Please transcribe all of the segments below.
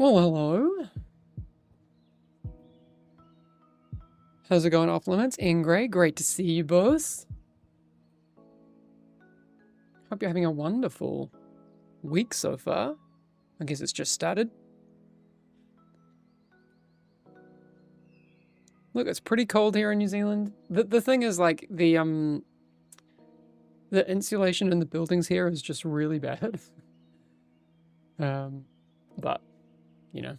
Well, hello. How's it going, Off Limits? Ingray, great to see you both. Hope you're having a wonderful week so far. I guess it's just started. Look, it's pretty cold here in New Zealand. The thing is, like, the insulation in the buildings here is just really bad. But, you know.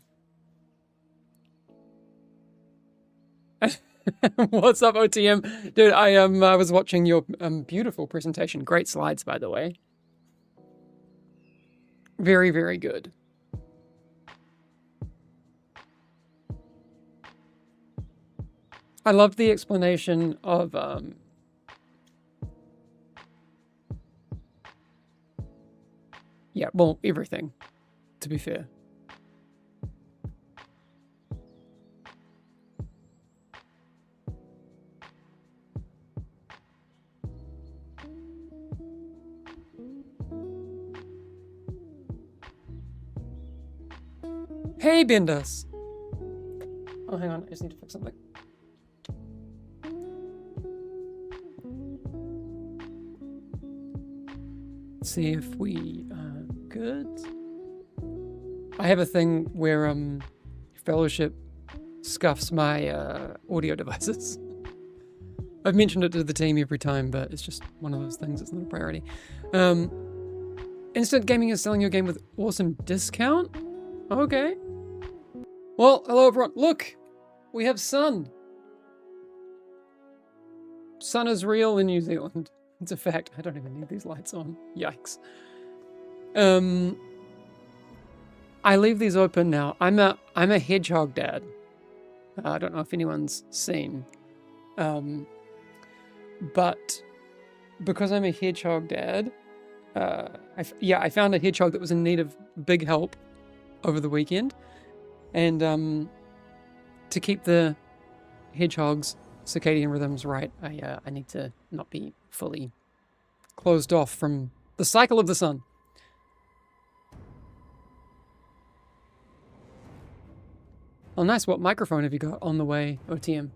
What's up, OTM? Dude, I was watching your beautiful presentation. Great slides, by the way. Very, very good. I loved the explanation of yeah, well, everything, to be fair. Hey, Bindus! Oh, hang on, I just need to fix something. Let's see if we are good. I have a thing where Fellowship scuffs my audio devices. I've mentioned it to the team every time, but it's just one of those things. It's not a priority. Instant Gaming is selling your game with awesome discount? Okay. Well, hello everyone. Look! We have sun. Sun is real in New Zealand. It's a fact. I don't even need these lights on. Yikes. I leave these open now. I'm a hedgehog dad. I don't know if anyone's seen. But because I'm a hedgehog dad, I found a hedgehog that was in need of big help over the weekend. And to keep the hedgehog's circadian rhythms right, I need to not be fully closed off from the cycle of the sun. Oh, nice. What microphone have you got on the way, OTM?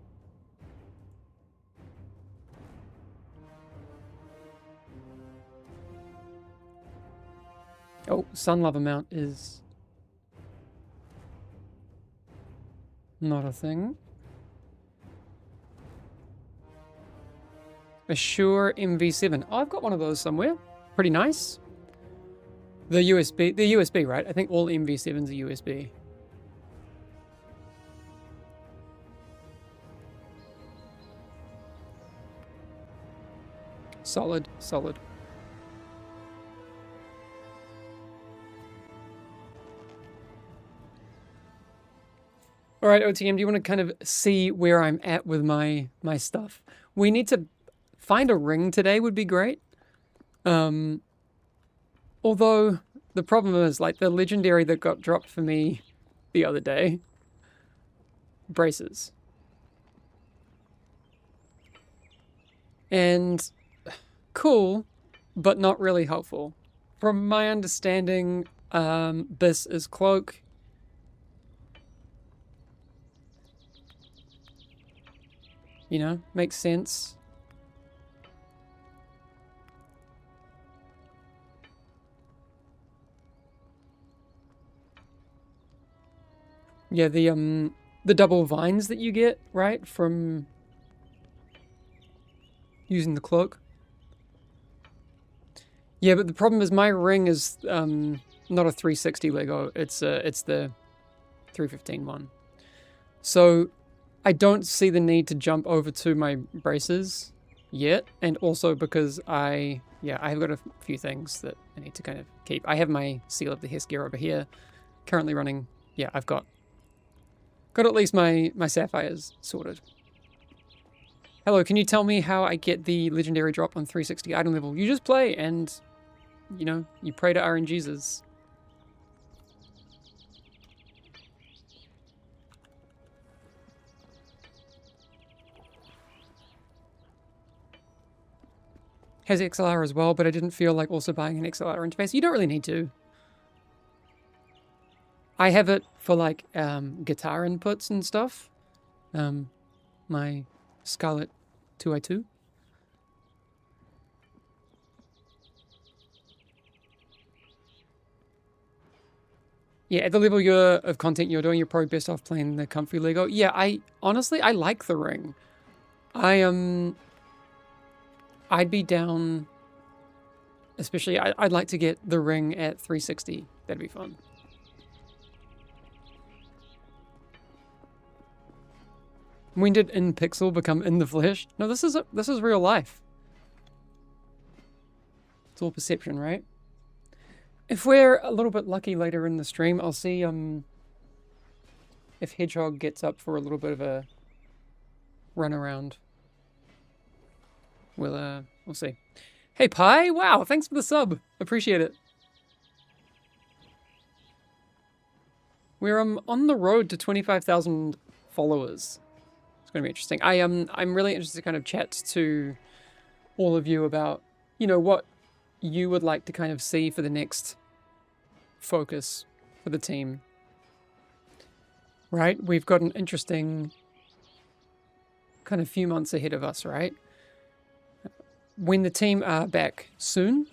Oh, sun love amount is not a thing. A Shure MV7. Oh, I've got one of those somewhere. Pretty nice. The USB, right? I think all MV7s are USB. Solid, solid. All right, OTM, do you want to kind of see where I'm at with my stuff? We need to find a ring today would be great. Although the problem is, like, the legendary that got dropped for me the other day, braces. And cool, but not really helpful. From my understanding, this is cloak. You know, makes sense. Yeah, the double vines that you get, right, from using the cloak. Yeah, but the problem is my ring is not a 360 Lego. It's the 315 one. So I don't see the need to jump over to my braces yet, and also because I've got a few things that I need to kind of keep. I have my Seal of the Hess gear over here, currently running. Yeah, I've got at least my sapphires sorted. Hello, can you tell me how I get the legendary drop on 360 item level? You just play and, you know, you pray to RNGesus. Has XLR as well, but I didn't feel like also buying an XLR interface. You don't really need to. I have it for like guitar inputs and stuff. My Scarlett 2i2. Yeah, at the level of content you're doing, you're probably best off playing the comfy Lego. Yeah, I honestly I like the ring. I'd be down, especially I'd like to get the ring at 360. That'd be fun. When did in pixel become in the flesh? No, this is real life. It's all perception, right? If we're a little bit lucky later in the stream, I'll see if Hedgehog gets up for a little bit of a run around. We'll see. Hey Pi, wow, thanks for the sub. Appreciate it. We're on the road to 25,000 followers. It's going to be interesting. I'm really interested to kind of chat to all of you about, you know, what you would like to kind of see for the next focus for the team. Right? We've got an interesting kind of few months ahead of us, right? When the team are back soon,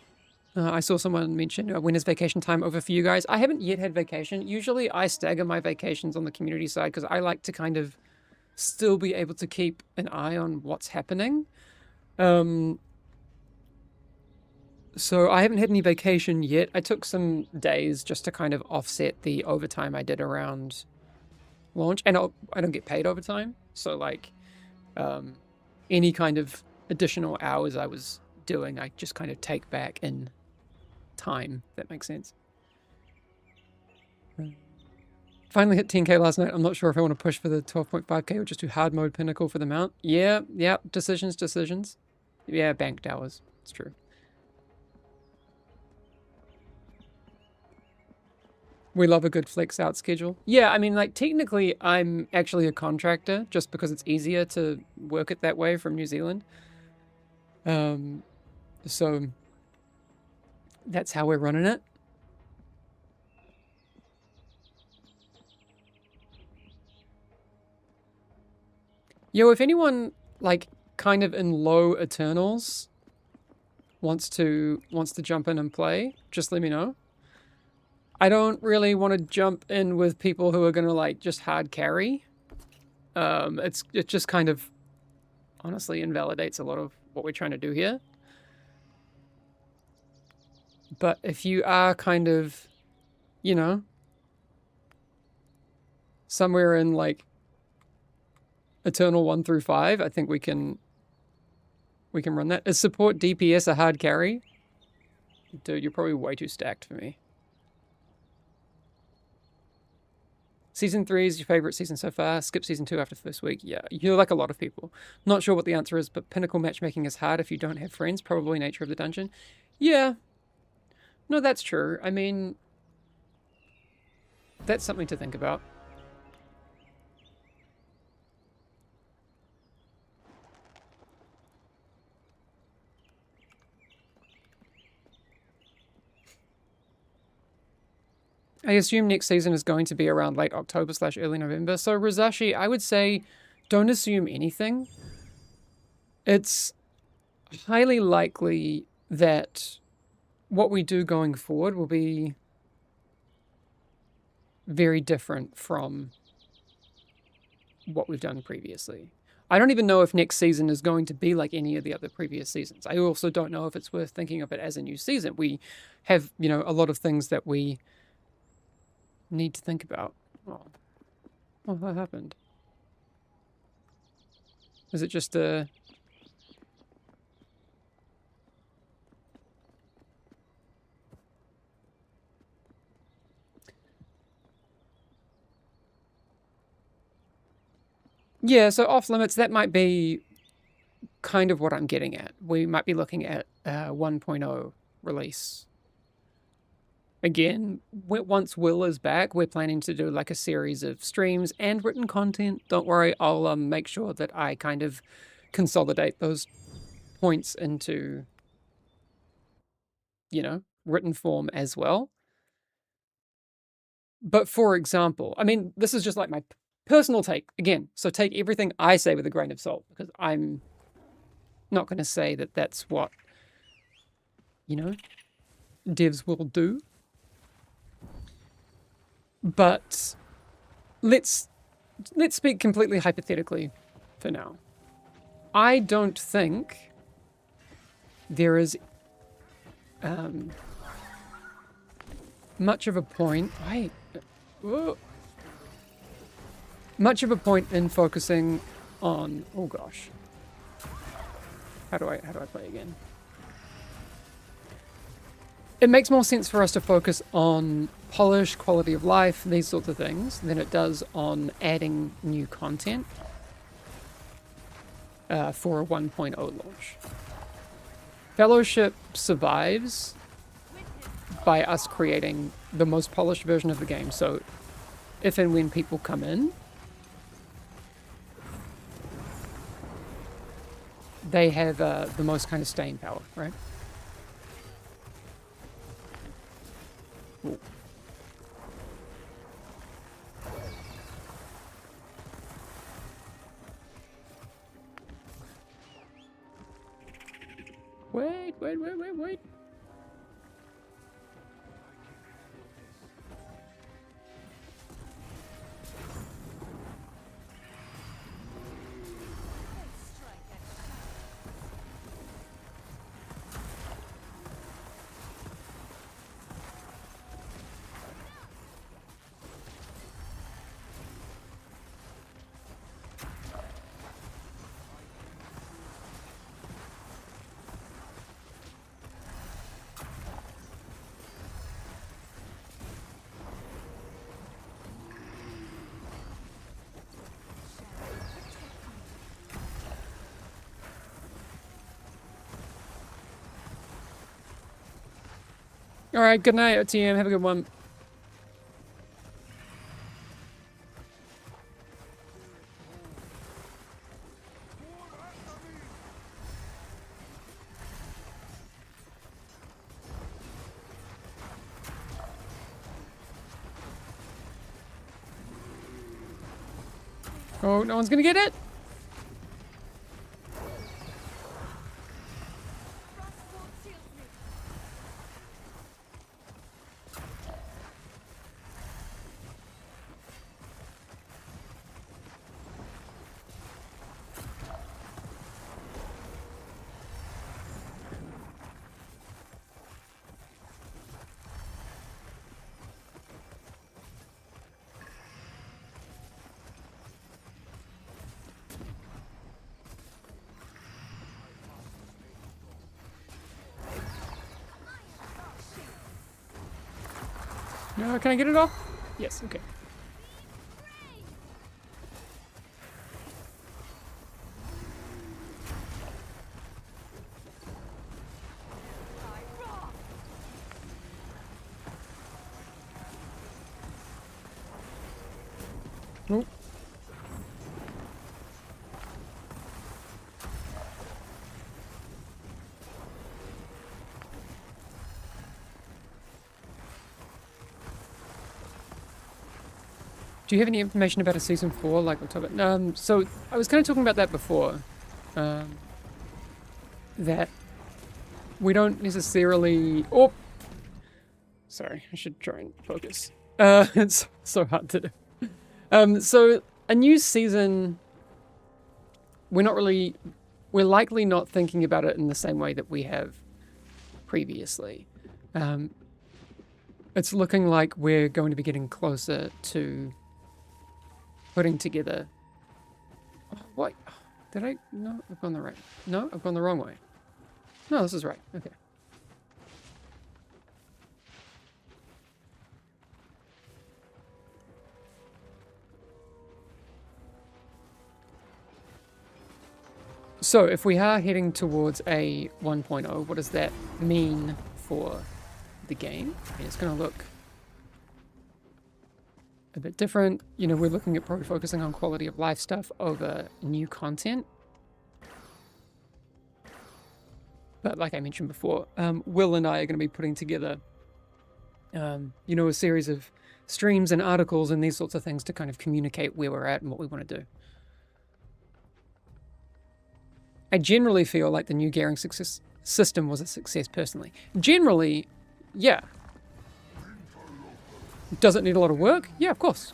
I saw someone mention when is vacation time over for you guys? I haven't yet had vacation. Usually I stagger my vacations on the community side because I like to kind of still be able to keep an eye on what's happening. So I haven't had any vacation yet. I took some days just to kind of offset the overtime I did around launch. And I don't get paid overtime. So like any kind of additional hours I was doing, I just kind of take back in time, if that makes sense. Finally hit 10k last night. I'm not sure if I want to push for the 12.5k or just do hard mode pinnacle for the mount. Yeah, decisions. Yeah, banked hours. It's true. We love a good flex out schedule. Yeah, I mean, like, technically, I'm actually a contractor just because it's easier to work it that way from New Zealand. So that's how we're running it. Yo, if anyone, like, kind of in low Eternals wants to jump in and play, just let me know. I don't really want to jump in with people who are going to, like, just hard carry. It just kind of honestly invalidates a lot of what we're trying to do here. But if you are kind of, you know, somewhere in, like, Eternal 1 through 5, I think we can run that. Is support DPS a hard carry? Dude, you're probably way too stacked for me. Season 3 is your favorite season so far. Skip season 2 after the first week. Yeah, you're like a lot of people. Not sure what the answer is, but pinnacle matchmaking is hard if you don't have friends. Probably nature of the dungeon. Yeah. No, that's true. I mean, that's something to think about. I assume next season is going to be around late October / early November. So Rizashi, I would say don't assume anything. It's highly likely that what we do going forward will be very different from what we've done previously. I don't even know if next season is going to be like any of the other previous seasons. I also don't know if it's worth thinking of it as a new season. We have, you know, a lot of things that we need to think about. Oh, what happened? Is it just a... Yeah, so off limits, that might be kind of what I'm getting at. We might be looking at 1.0 release. Again, once Will is back, we're planning to do like a series of streams and written content. Don't worry, I'll make sure that I kind of consolidate those points into, you know, written form as well. But for example, I mean, this is just like my personal take again. So take everything I say with a grain of salt, because I'm not going to say that that's what, you know, devs will do. But let's speak completely hypothetically for now. I don't think there is much of a point. Much of a point in focusing on. Oh gosh. How do I play again? It makes more sense for us to focus on polish, quality of life, these sorts of things, than it does on adding new content for a 1.0 launch. Fellowship survives by us creating the most polished version of the game. So if and when people come in, they have the most kind of staying power, right? Ooh. Wait. All right, good night, OTM. Have a good one. Oh, no one's gonna get it. No, can I get it off? Yes, okay. Nope. Do you have any information about a season 4, like on top of it? So I was kind of talking about that before. That we don't necessarily. Oh, sorry. I should try and focus. It's so hard to do. So a new season. We're likely not thinking about it in the same way that we have previously. It's looking like we're going to be getting closer to putting together. Oh, what? Did I? No, I've gone the right. No, I've gone the wrong way. No, this is right. Okay. So if we are heading towards a 1.0, what does that mean for the game? It's going to look a bit different. You know, we're looking at probably focusing on quality of life stuff over new content. But like I mentioned before, Will and I are going to be putting together, you know, a series of streams and articles and these sorts of things to kind of communicate where we're at and what we want to do. I generally feel like the new gearing system was a success personally. Generally, yeah. Does it need a lot of work? Yeah, of course.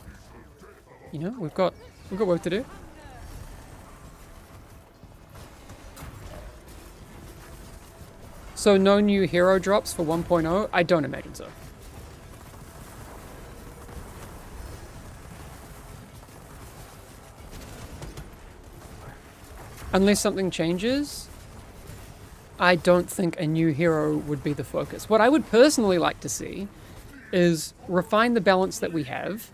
You know, we've got work to do. So no new hero drops for 1.0? I don't imagine so. Unless something changes, I don't think a new hero would be the focus. What I would personally like to see is refine the balance that we have.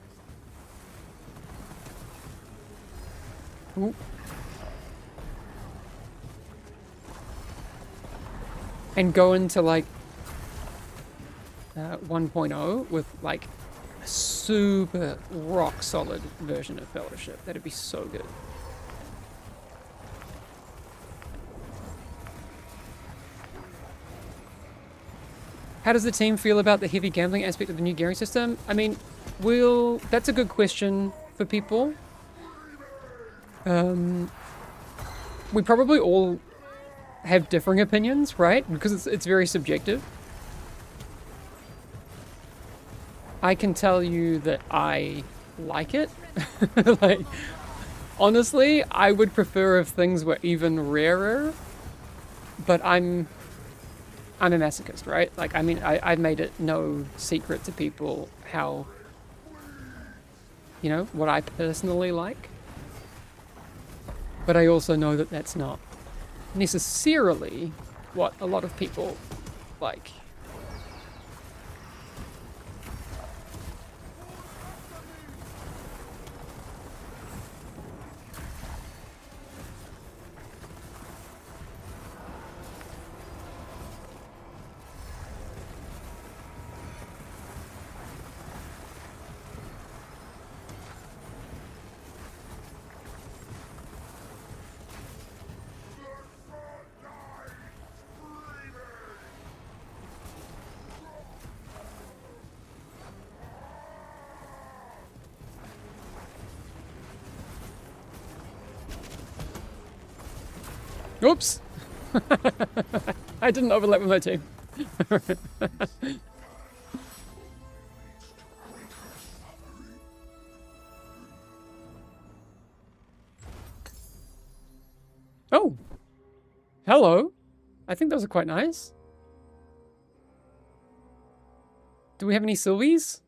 Ooh. And go into like 1.0 with like a super rock solid version of Fellowship. That'd be so good. How does the team feel about the heavy gambling aspect of the new gearing system? I mean, that's a good question for people. We probably all have differing opinions, right? Because it's very subjective. I can tell you that I like it. Like, honestly, I would prefer if things were even rarer, but I'm a masochist, right? Like, I mean, I've made it no secret to people how, you know, what I personally like. But I also know that that's not necessarily what a lot of people like. Oops! I didn't overlap with my team. Oh! Hello! I think those are quite nice. Do we have any Sylvies?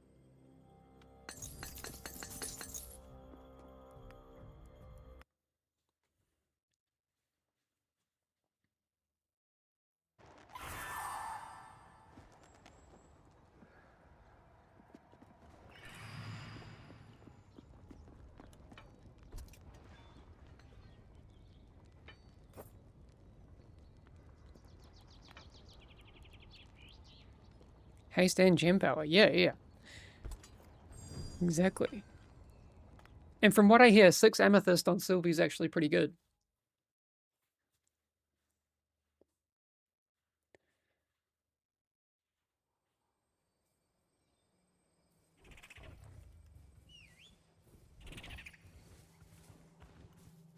Haste and gem power. Yeah. Exactly. And from what I hear, 6 amethyst on Sylvie is actually pretty good.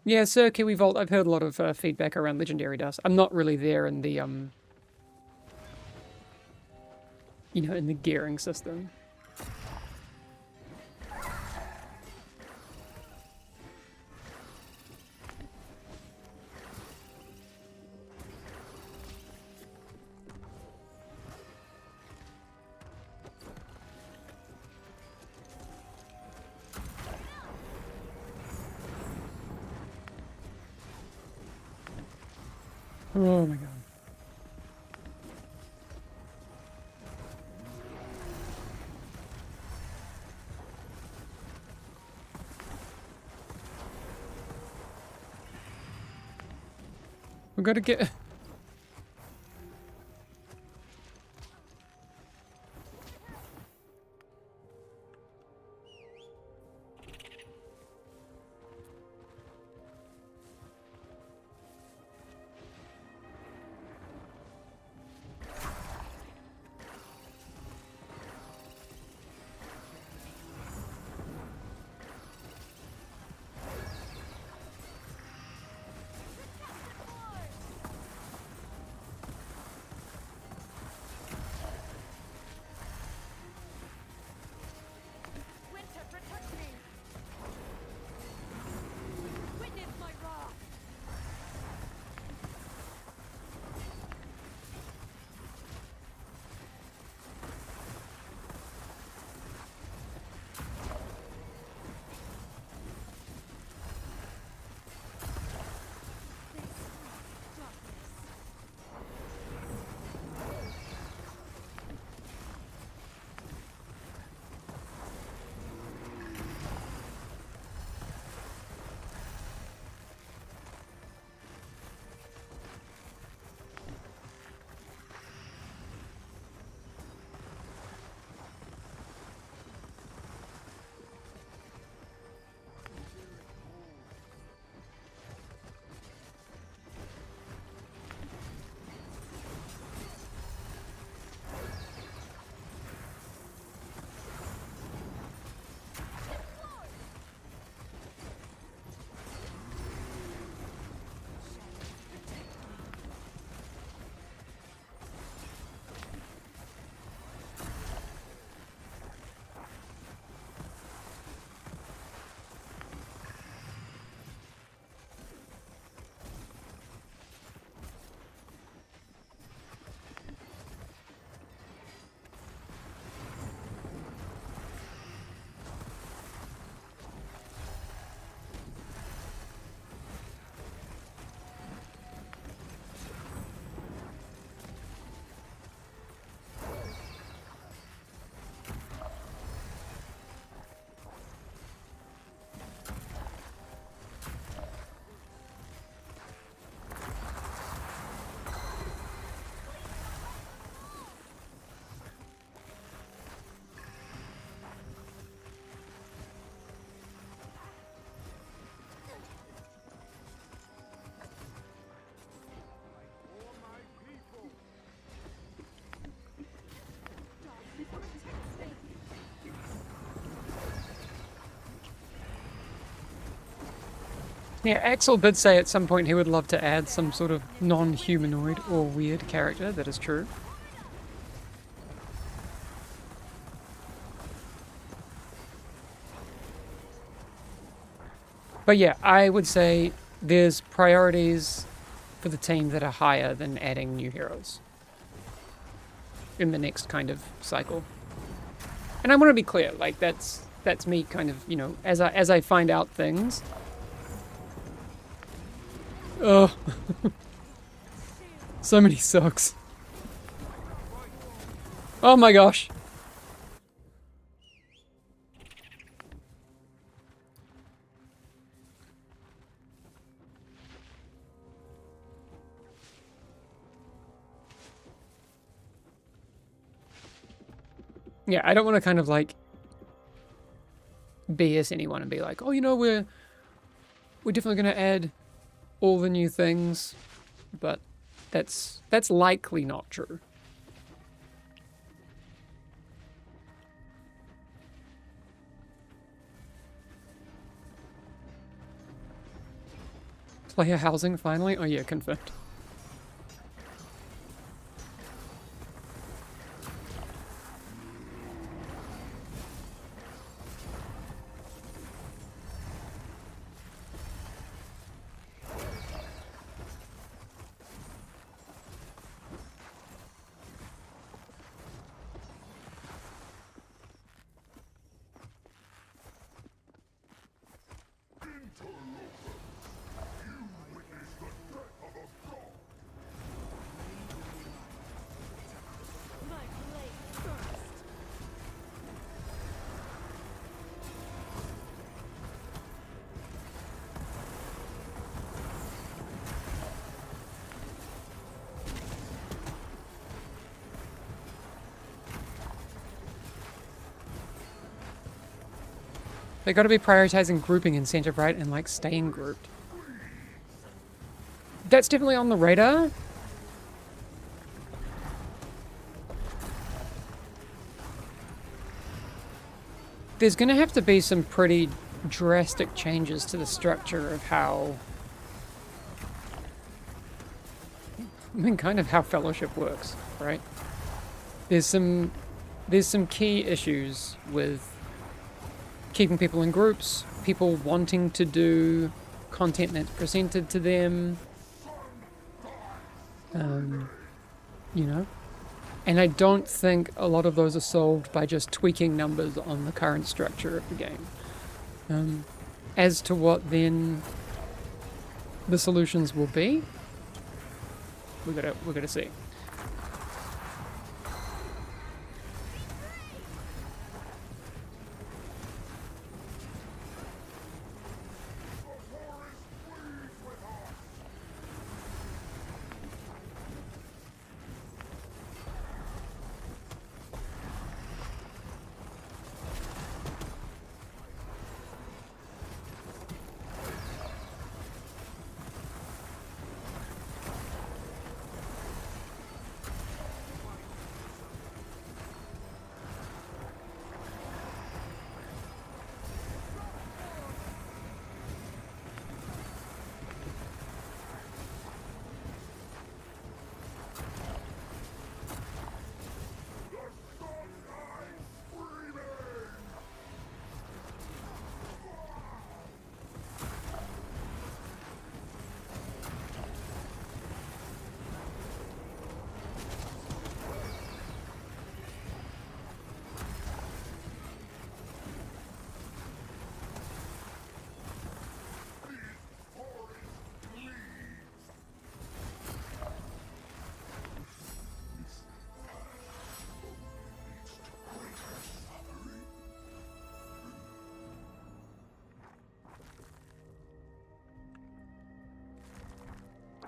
Yeah, Sir Kiwi Vault, I've heard a lot of feedback around Legendary Dust. I'm not really there in the, you know, in the gearing system. Oh my god. We've got to get... Yeah, Axel did say at some point he would love to add some sort of non-humanoid or weird character. That is true. But yeah, I would say there's priorities for the team that are higher than adding new heroes in the next kind of cycle. And I want to be clear, like that's me kind of, you know, as I find out things. Oh, so many sucks. Oh my gosh. Yeah, I don't want to kind of like BS anyone and be like, oh, you know, we're definitely going to add all the new things, but that's likely not true. Player housing finally? Oh yeah, confirmed. They got to be prioritizing grouping incentive, right? And like staying grouped. That's definitely on the radar. There's going to have to be some pretty drastic changes to the structure of how, I mean, kind of how fellowship works, right? There's some key issues with keeping people in groups, people wanting to do content that's presented to them, you know? And I don't think a lot of those are solved by just tweaking numbers on the current structure of the game. As to what then the solutions will be, we're gonna see.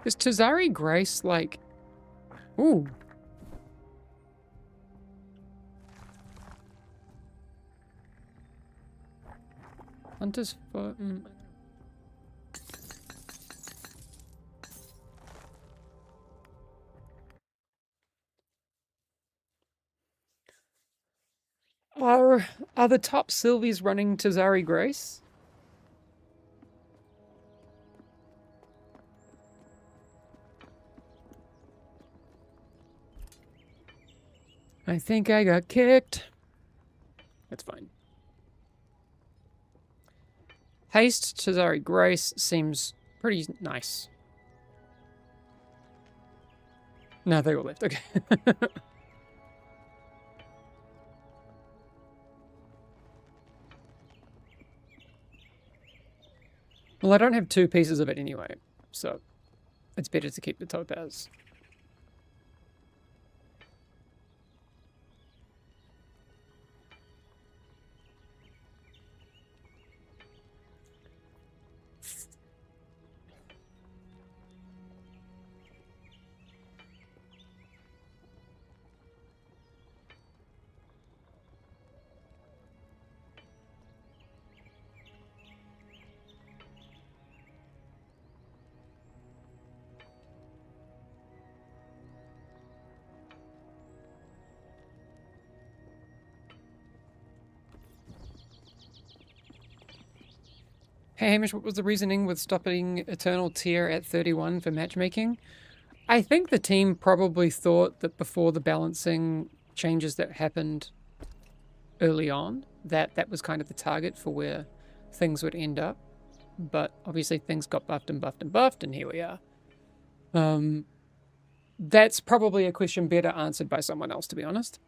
Is Tazari Grace like... Ooh. Hunter's for... Are the top Sylvies running Tazari Grace? I think I got kicked. That's fine. Haste, Cesare Grace seems pretty nice. No, they all left. Okay. Well, I don't have 2 pieces of it anyway, so it's better to keep the topaz. Hey Hamish, what was the reasoning with stopping Eternal Tier at 31 for matchmaking? I think the team probably thought that before the balancing changes that happened early on, that that was kind of the target for where things would end up. But obviously things got buffed and buffed and buffed, and here we are. That's probably a question better answered by someone else, to be honest.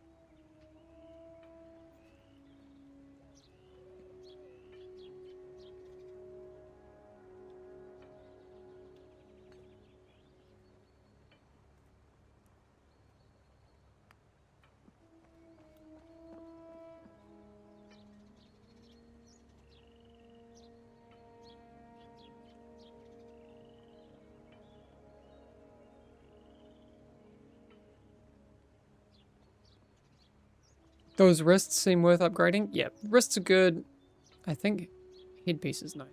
Those wrists seem worth upgrading. Yeah, wrists are good. I think headpiece is nice.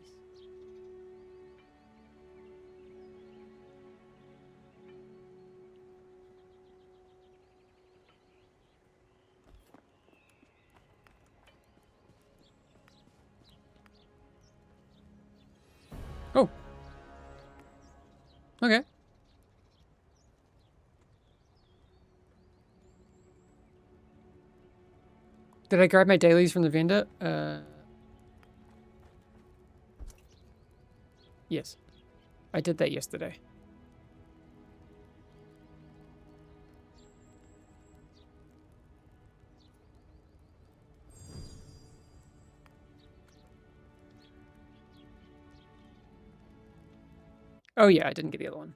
Oh. Okay. Did I grab my dailies from the vendor? Yes. I did that yesterday. Oh yeah, I didn't get the other one.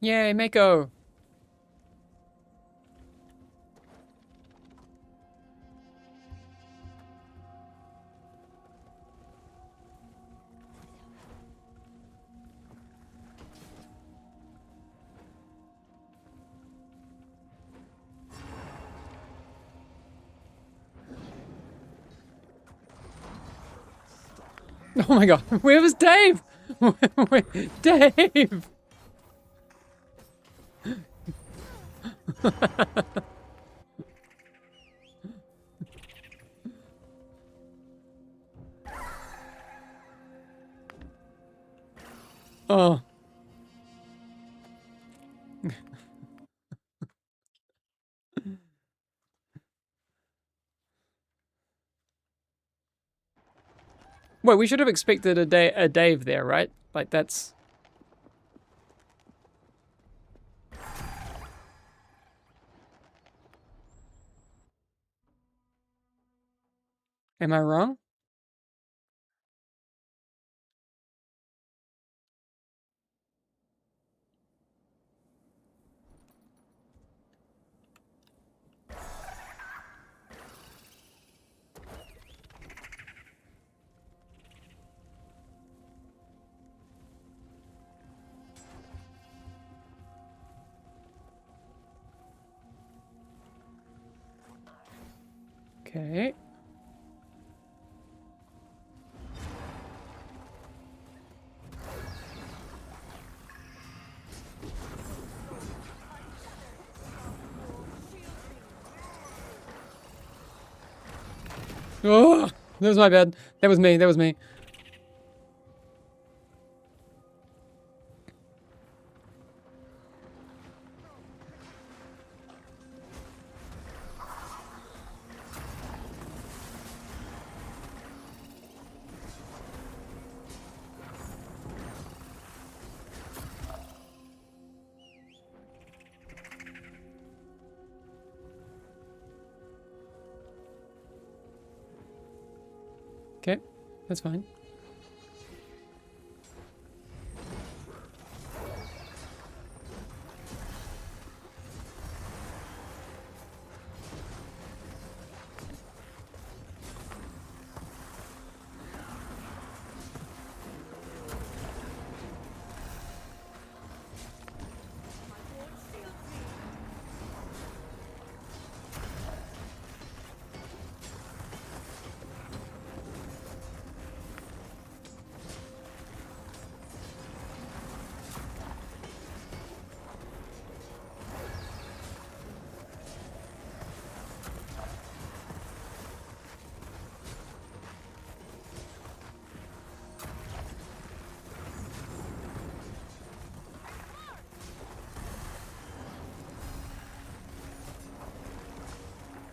Yay, Mako! Oh my god, where was Dave? Dave! Oh. Well, we should have expected a Dave there, right? Like that's... Am I wrong? Okay. Oh, that was my bad. That was me. That was me. Okay, that's fine.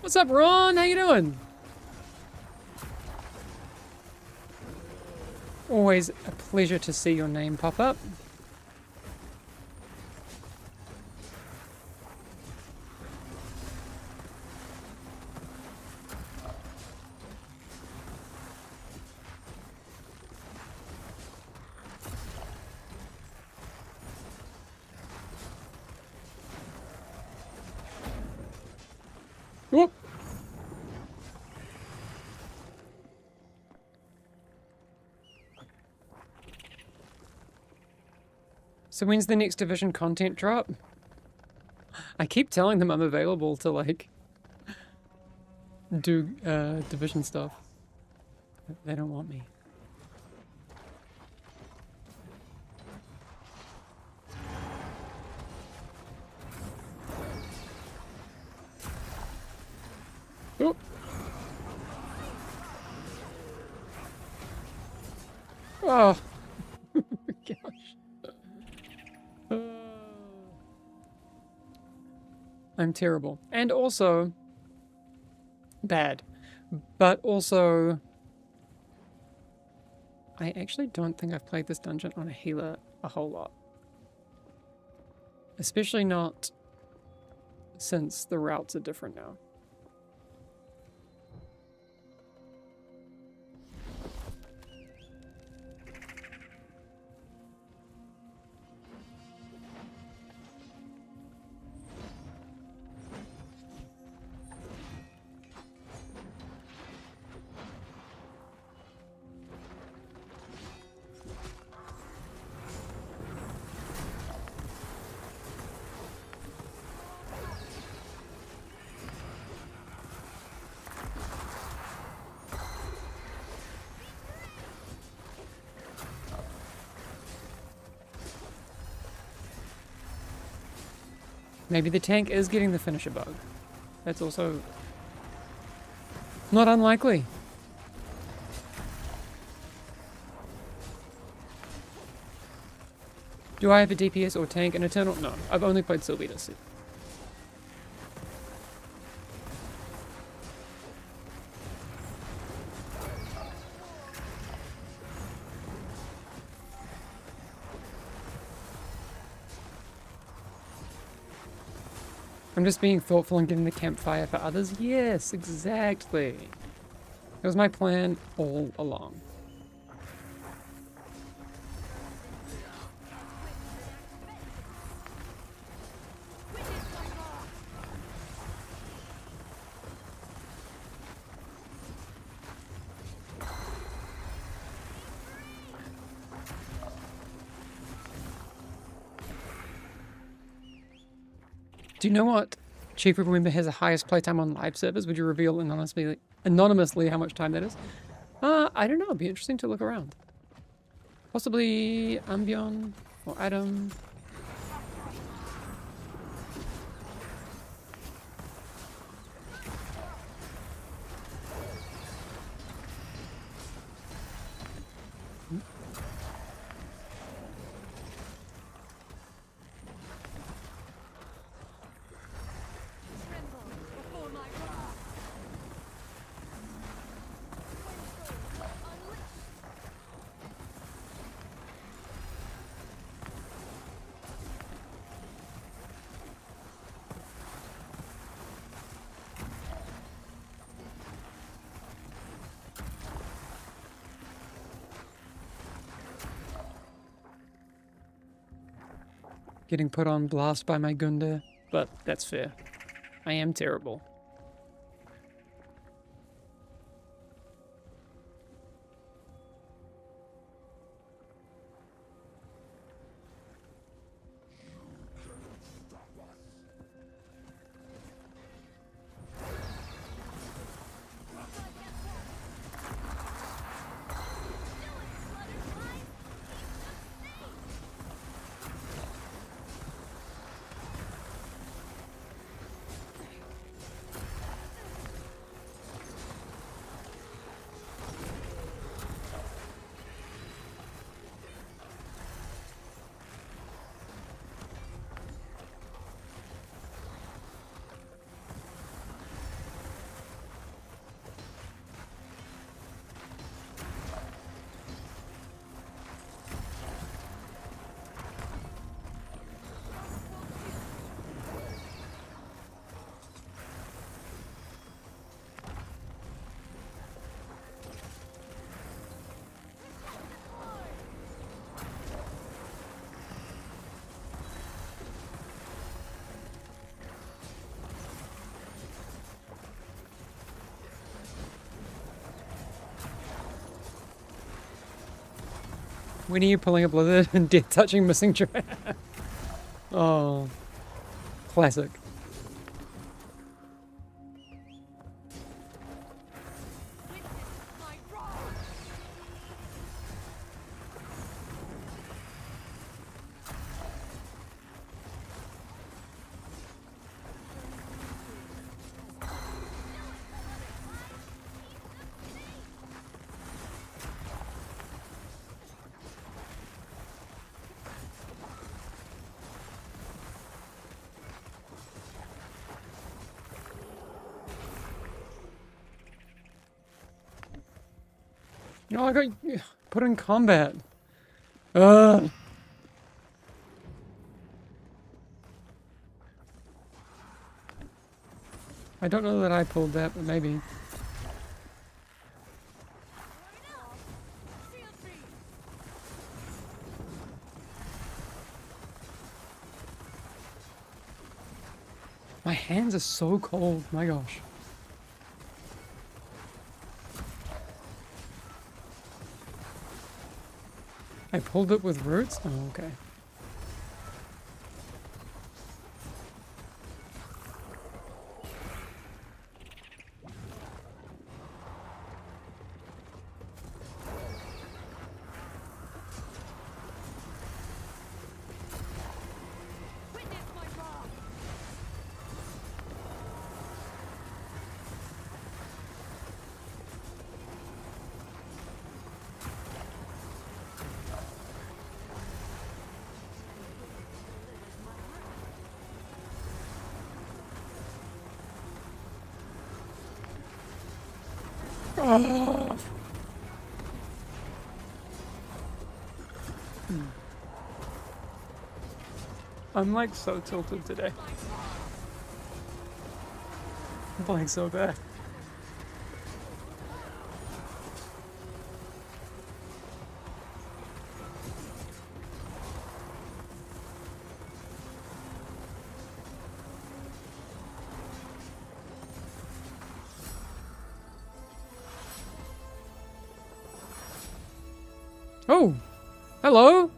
What's up, Ron? How you doing? Always a pleasure to see your name pop up. Whoop. So when's the next Division content drop? I keep telling them I'm available to, like, do Division stuff. They don't want me. Oh. Oh. Gosh. I'm terrible. And also bad. But also I actually don't think I've played this dungeon on a healer a whole lot. Especially not since the routes are different now. Maybe the tank is getting the finisher bug. That's also not unlikely. Do I have a DPS or tank in Eternal? No, I've only played Sylvitas. I'm just being thoughtful and getting the campfire for others. Yes, exactly. It was my plan all along. Do you know what Chief Rebel member has the highest playtime on live servers? Would you reveal anonymously how much time that is? I don't know. It'd be interesting to look around. Possibly Ambion or Adam. Getting put on blast by my Gunde, but that's fair. I am terrible. When are you pulling a blizzard and death touching missing track? Oh, classic. No, I got put in combat. Ugh. I don't know that I pulled that, but maybe. My hands are so cold, my gosh. I pulled it with roots? Oh, okay. Oh. I'm like so tilted today. I'm playing so bad. Oh, hello.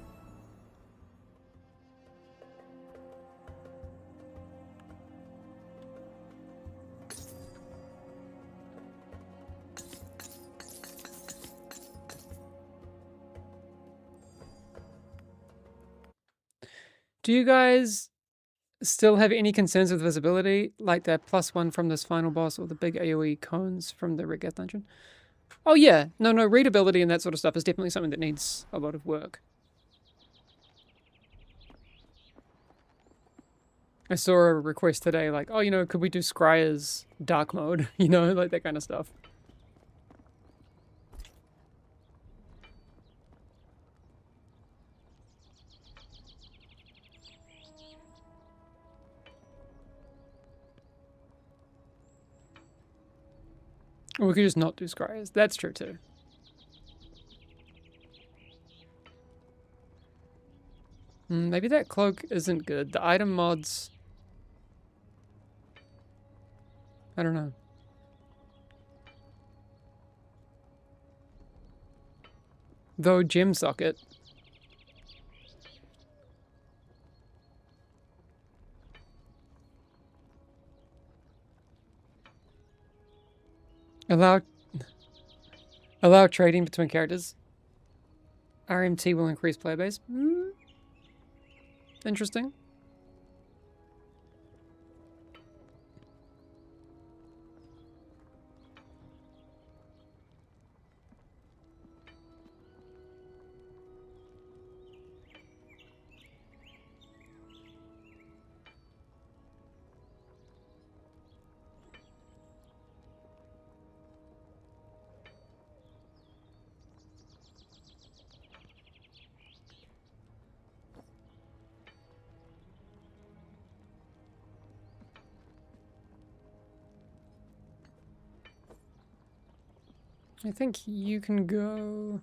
Do you guys still have any concerns with visibility, like that +1 from this final boss or the big AoE cones from the Red Gas dungeon? Oh yeah, no, readability and that sort of stuff is definitely something that needs a lot of work. I saw a request today like, oh, you know, could we do Scryer's dark mode? You know, like that kind of stuff. Or we could just not do Scryers. That's true too. Maybe that cloak isn't good. The item mods... I don't know. Though gem socket. Allow trading between characters. RMT will increase player base. Interesting. I think you can go...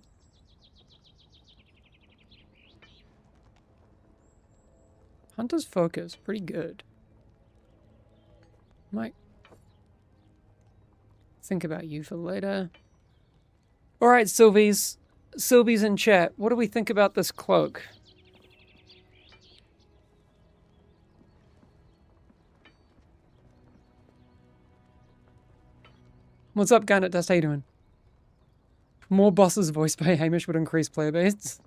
Hunter's Focus, pretty good. Might think about you for later. Alright, Sylvie's in chat. What do we think about this cloak? What's up, Garnet Dust? How you doing? More bosses voiced by Hamish would increase player base.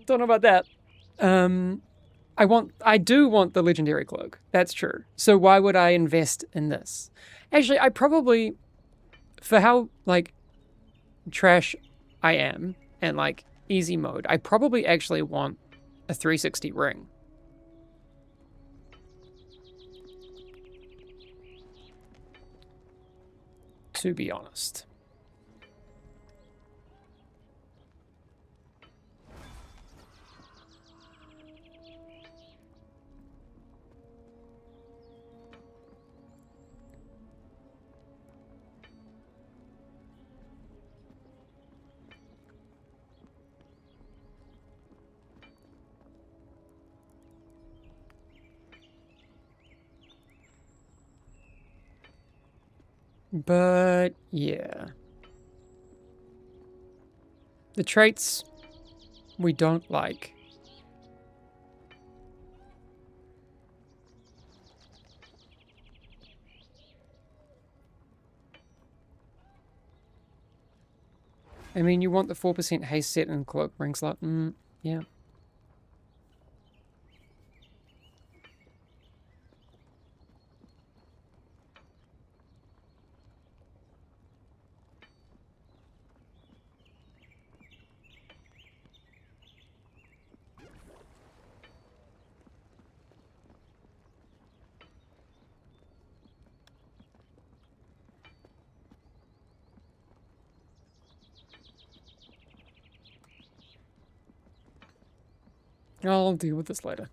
Don't know about that. I do want the legendary cloak. That's true. So why would I invest in this? Actually, I probably, for how like trash I am and like easy mode, I probably actually want a 360 ring. To be honest. But, yeah. The traits we don't like. I mean, you want the 4% haste set and cloak ring slot. Yeah. I'll deal with this later.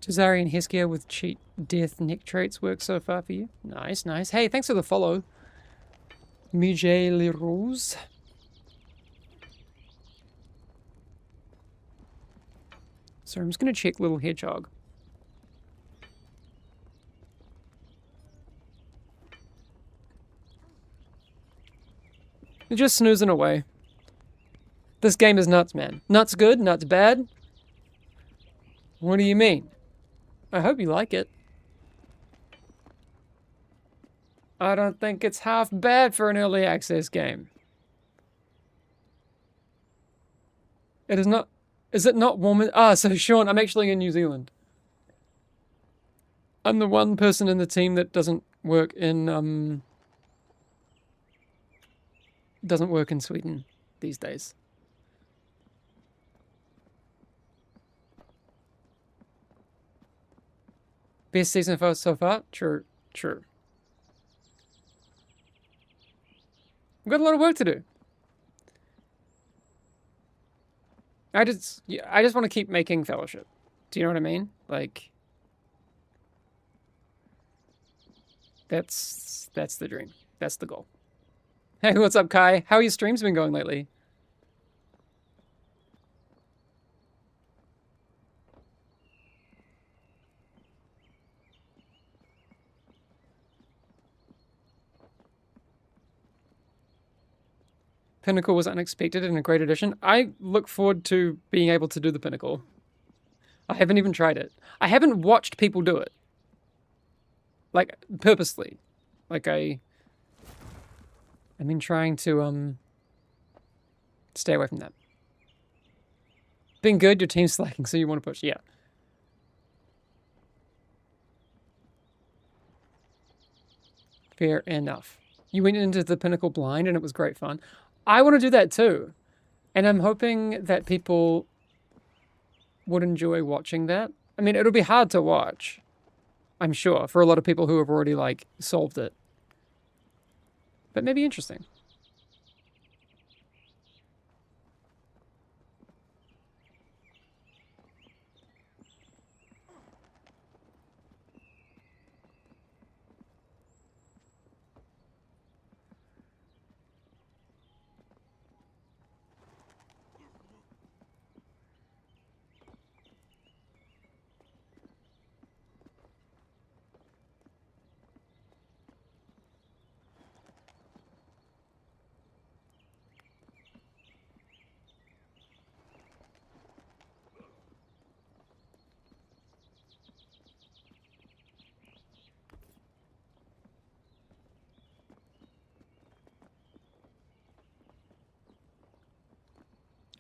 Tazari and Heskia with cheat death neck traits work so far for you? Nice, nice. Hey, thanks for the follow. Mujay Leroux. So I'm just going to check Little Hedgehog. You're just snoozing away. This game is nuts, man. Nuts good, nuts bad. What do you mean? I hope you like it. I don't think it's half bad for an early access game. It is not... Is it not warm? Ah, so Sean, I'm actually in New Zealand. I'm the one person in the team that doesn't work in, doesn't work in Sweden these days. Best season so far? True, true. We've got a lot of work to do. I just want to keep making Fellowship. Do you know what I mean? Like, that's the dream. That's the goal. Hey, what's up, Kai? How are your streams been going lately? Pinnacle was unexpected and a great addition. I look forward to being able to do the Pinnacle. I haven't even tried it. I haven't watched people do it. Like, purposely. Like, I've been trying to, stay away from that. Being good, your team's slacking, so you want to push. Yeah. Fair enough. You went into the Pinnacle blind and it was great fun. I want to do that too. And I'm hoping that people would enjoy watching that. I mean, it'll be hard to watch, I'm sure, for a lot of people who have already, like, solved it. But maybe interesting.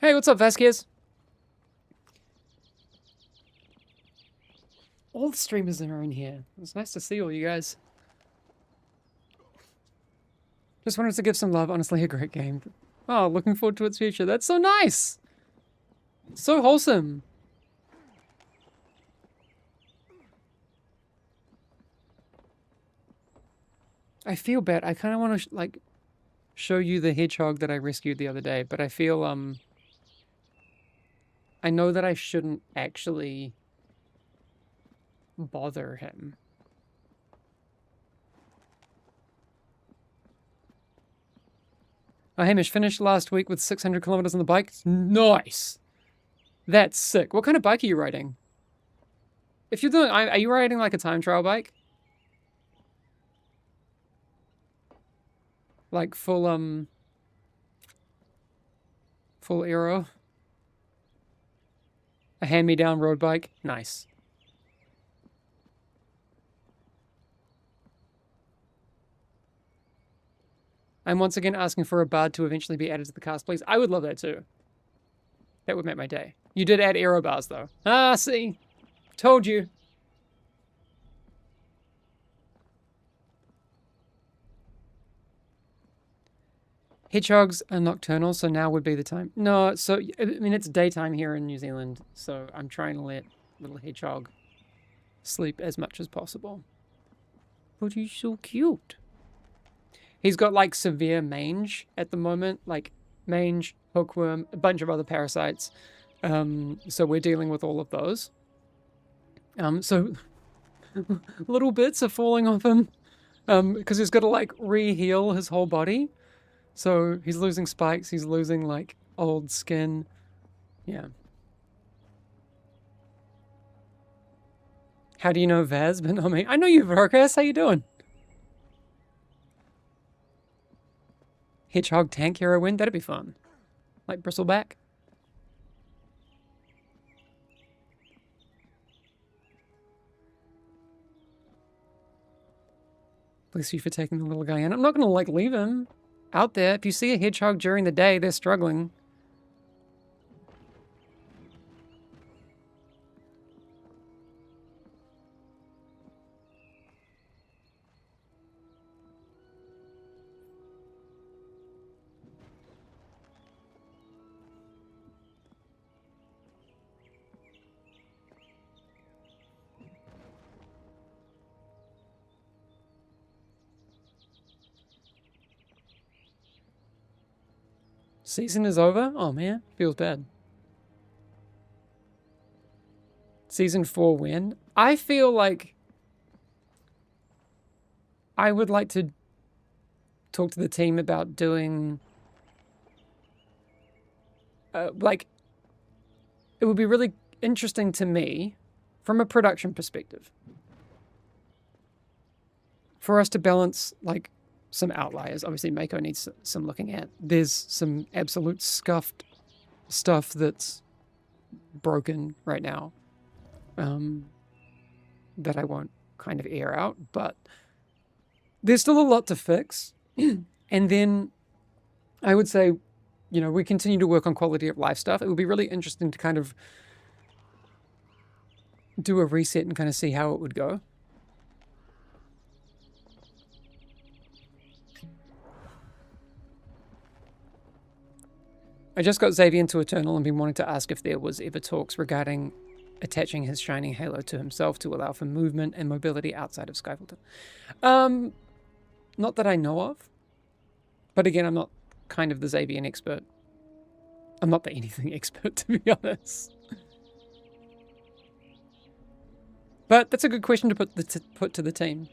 Hey, what's up, Vasquez? All the streamers are in here. It's nice to see all you guys. Just wanted to give some love. Honestly, a great game. Oh, looking forward to its future. That's so nice. So wholesome. I feel bad. I kind of want to, like, show you the hedgehog that I rescued the other day, but I feel, I know that I shouldn't actually bother him. Oh, Hamish, finished last week with 600 kilometers on the bike. Nice. That's sick. What kind of bike are you riding? If you're doing, are you riding like a time trial bike? Like full, full aero? A hand-me-down road bike? Nice. I'm once again asking for a bard to eventually be added to the cast, please. I would love that too. That would make my day. You did add aero bars though. Ah, see? Told you. Hedgehogs are nocturnal, so now would be the time. No, so, I mean, it's daytime here in New Zealand, so I'm trying to let little hedgehog sleep as much as possible. But he's so cute. He's got, like, severe mange at the moment, like mange, hookworm, a bunch of other parasites. So we're dealing with all of those. So little bits are falling off him, because he's got to like re-heal his whole body. So he's losing spikes, he's losing like old skin. Yeah. How do you know Vaz? But I mean, I know you, Vargas. How you doing? Hedgehog tank hero win? That'd be fun. Like Bristleback. Bless you for taking the little guy in. I'm not gonna like leave him out there. If you see a hedgehog during the day, they're struggling. Season is over? Oh man, feels bad. Season 4 win? I feel like I would like to talk to the team about doing like it would be really interesting to me from a production perspective for us to balance like some outliers. Obviously Mako needs some looking at. There's some absolute scuffed stuff that's broken right now that I won't kind of air out, but there's still a lot to fix. And then I would say, you know, we continue to work on quality of life stuff. It would be really interesting to kind of do a reset and kind of see how it would go. I just got Xavier into Eternal and been wanting to ask if there was ever talks regarding attaching his shining halo to himself to allow for movement and mobility outside of Skyfilter. Not that I know of. But again, I'm not kind of the Xavier expert. I'm not the anything expert, to be honest. But that's a good question to put to the team.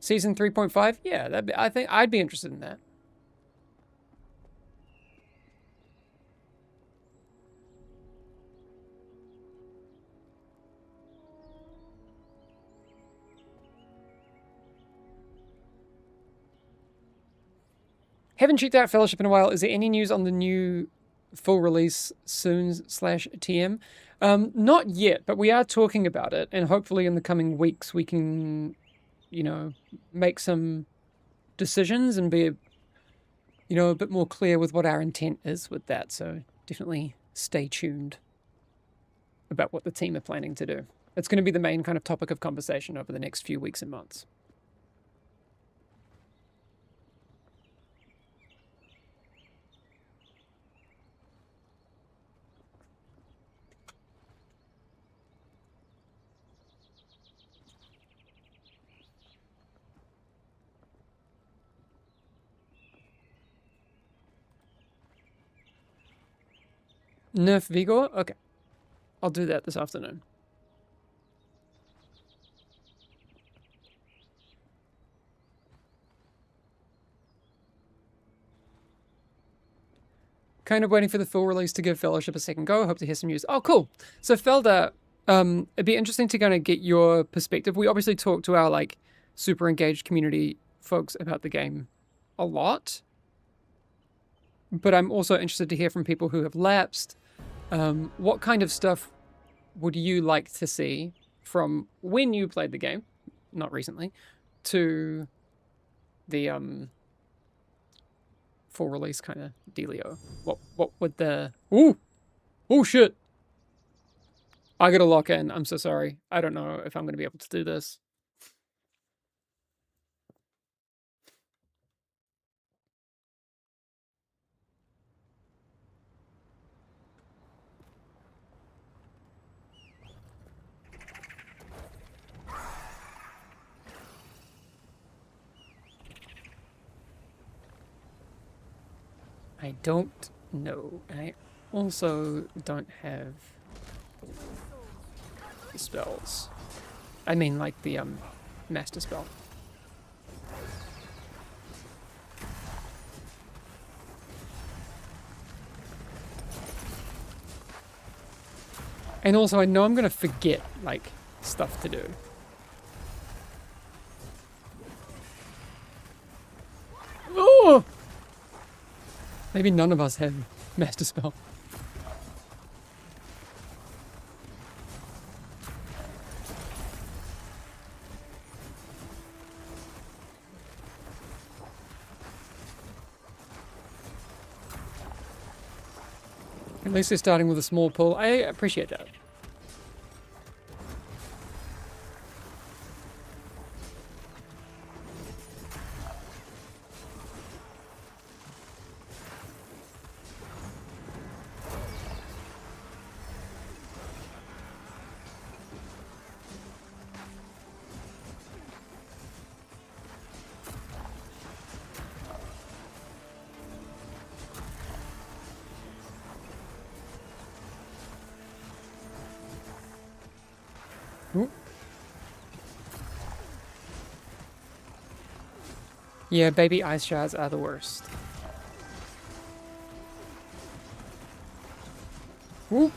Season 3.5? Yeah, I think I'd be interested in that. Haven't checked out Fellowship in a while. Is there any news on the new full release soon/TM? Not yet, but we are talking about it, and hopefully in the coming weeks we can, you know, make some decisions and be, you know, a bit more clear with what our intent is with that. So definitely stay tuned about what the team are planning to do. It's going to be the main kind of topic of conversation over the next few weeks and months. Nerf Vigor? Okay. I'll do that this afternoon. Kind of waiting for the full release to give Fellowship a second go. Hope to hear some news. Oh, cool. So Felda, it'd be interesting to kind of get your perspective. We obviously talk to our like super engaged community folks about the game a lot, but I'm also interested to hear from people who have lapsed. What kind of stuff would you like to see from when you played the game, not recently, to the full release kind of dealio? What would the oh shit! I gotta lock in. I'm so sorry. I don't know if I'm gonna be able to do this. I don't know. I also don't have the spells. I mean, like the master spell. And also, I know I'm gonna forget, like, stuff to do. Oh! Maybe none of us have master spell. At least they're starting with a small pool. I appreciate that. Ooh. Yeah, baby ice shards are the worst. Ooh.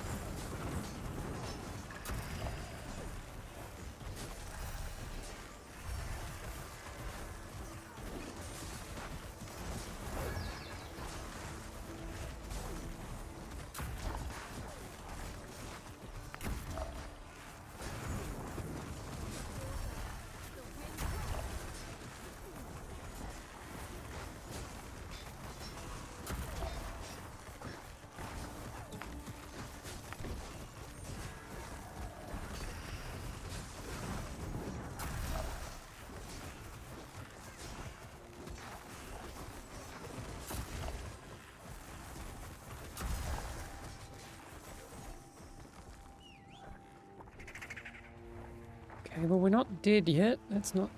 Okay, well, we're not dead yet. That's not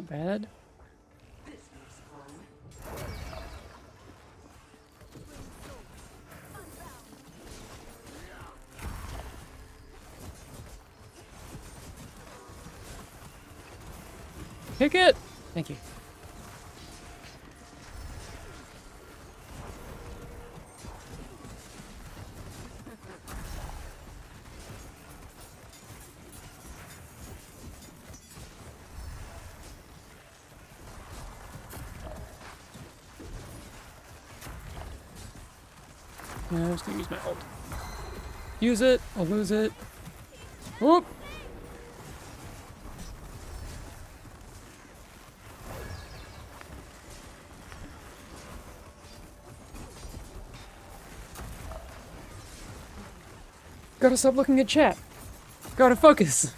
bad. Pick it! Thank you. Yeah, I'm just gonna use my ult. Use it, I'll lose it. Whoop! Gotta stop looking at chat. Gotta focus.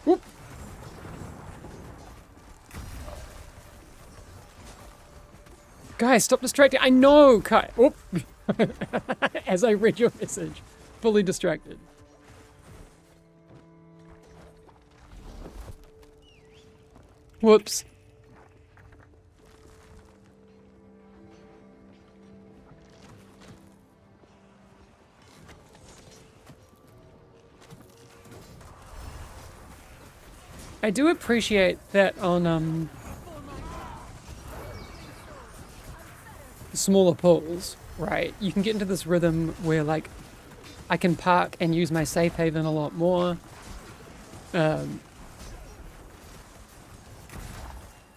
Whoop! Guys, stop distracting. I know, Kai. Whoop! As I read your message, fully distracted. Whoops. I do appreciate that on smaller pools, right? You can get into this rhythm where, like, I can park and use my safe haven a lot more.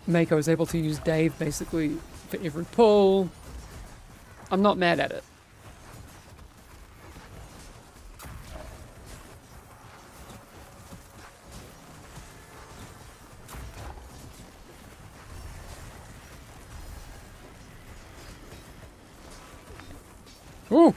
Mako is able to use Dave basically for every pull. I'm not mad at it. Ooh!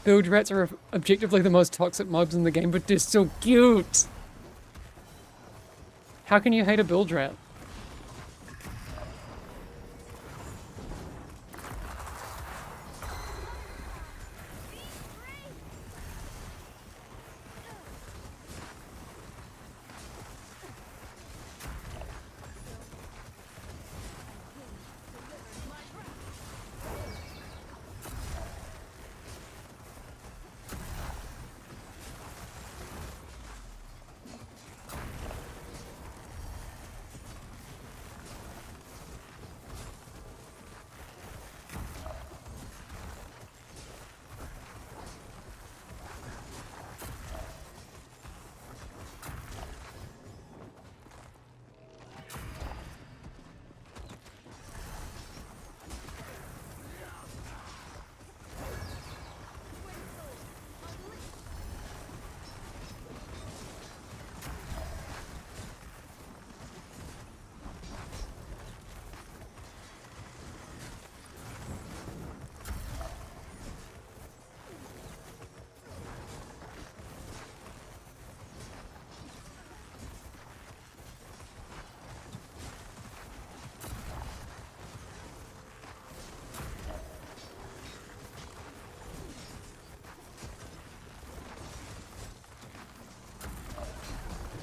Bilge rats are objectively the most toxic mobs in the game, but they're still cute. How can you hate a bilge rat?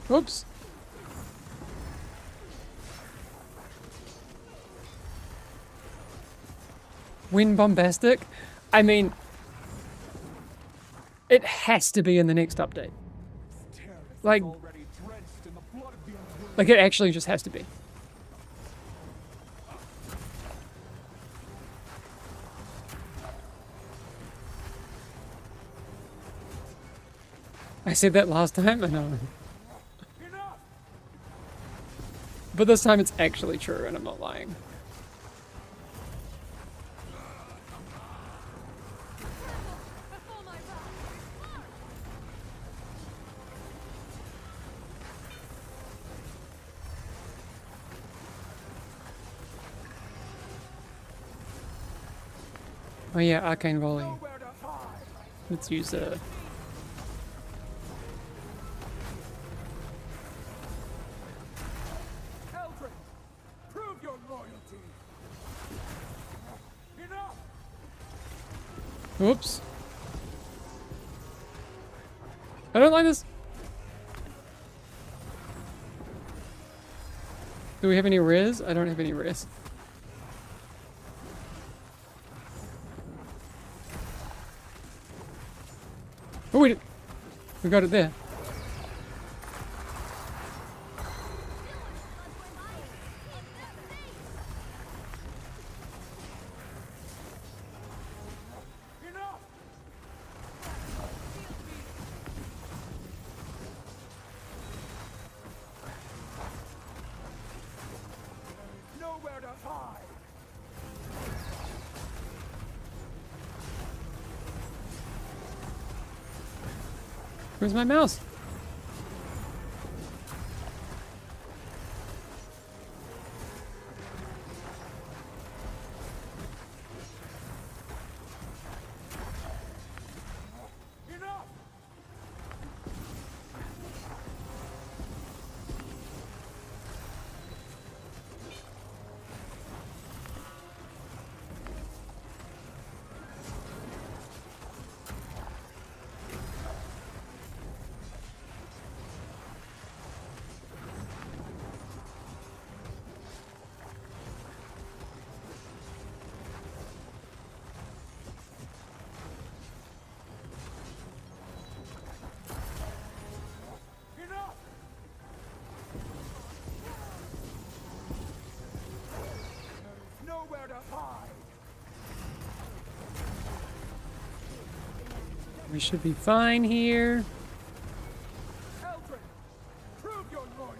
Whoops. Wind bombastic? I mean, it has to be in the next update. Like it actually just has to be. I said that last time, I know. But this time it's actually true and I'm not lying. Oh yeah, arcane volley. Let's use a... Oops. I don't like this. Do we have any res? I don't have any res. Oh, we got it there. Where's my mouse? We should be fine here. Prove your loyalty.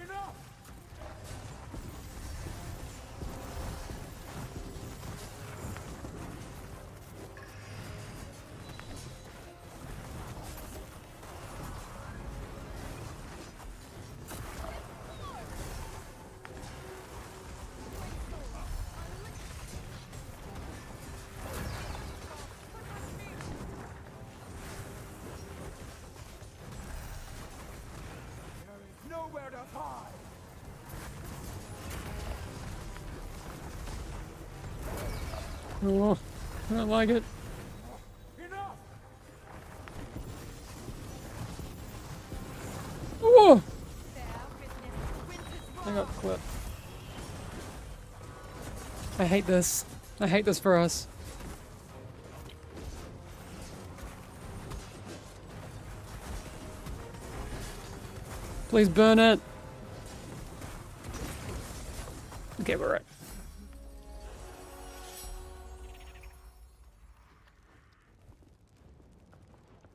Enough. Oh, I don't like it. Enough! Oh! I got clipped. I hate this. I hate this for us. Please burn it. Okay, we're right.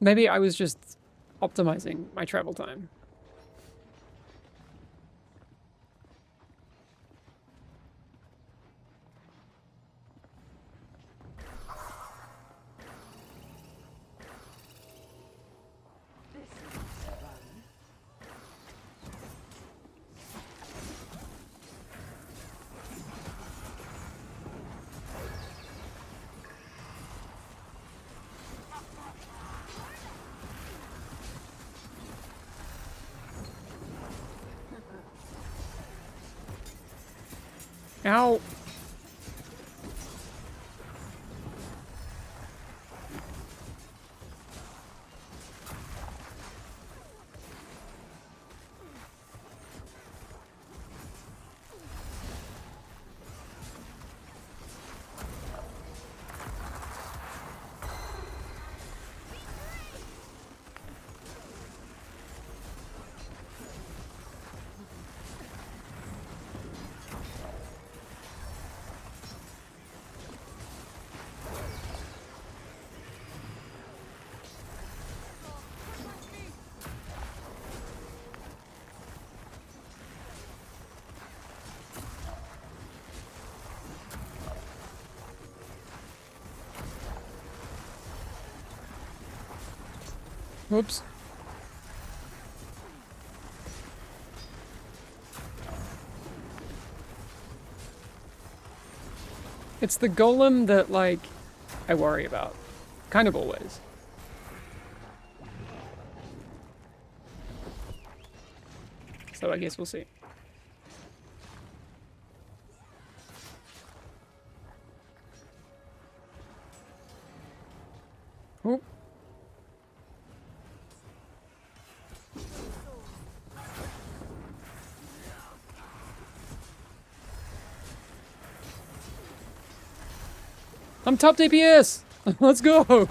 Maybe I was just optimizing my travel time. Ow! Whoops. It's the golem that, like, I worry about. Kind of always. So I guess we'll see. Oop. I'm top DPS! Let's go!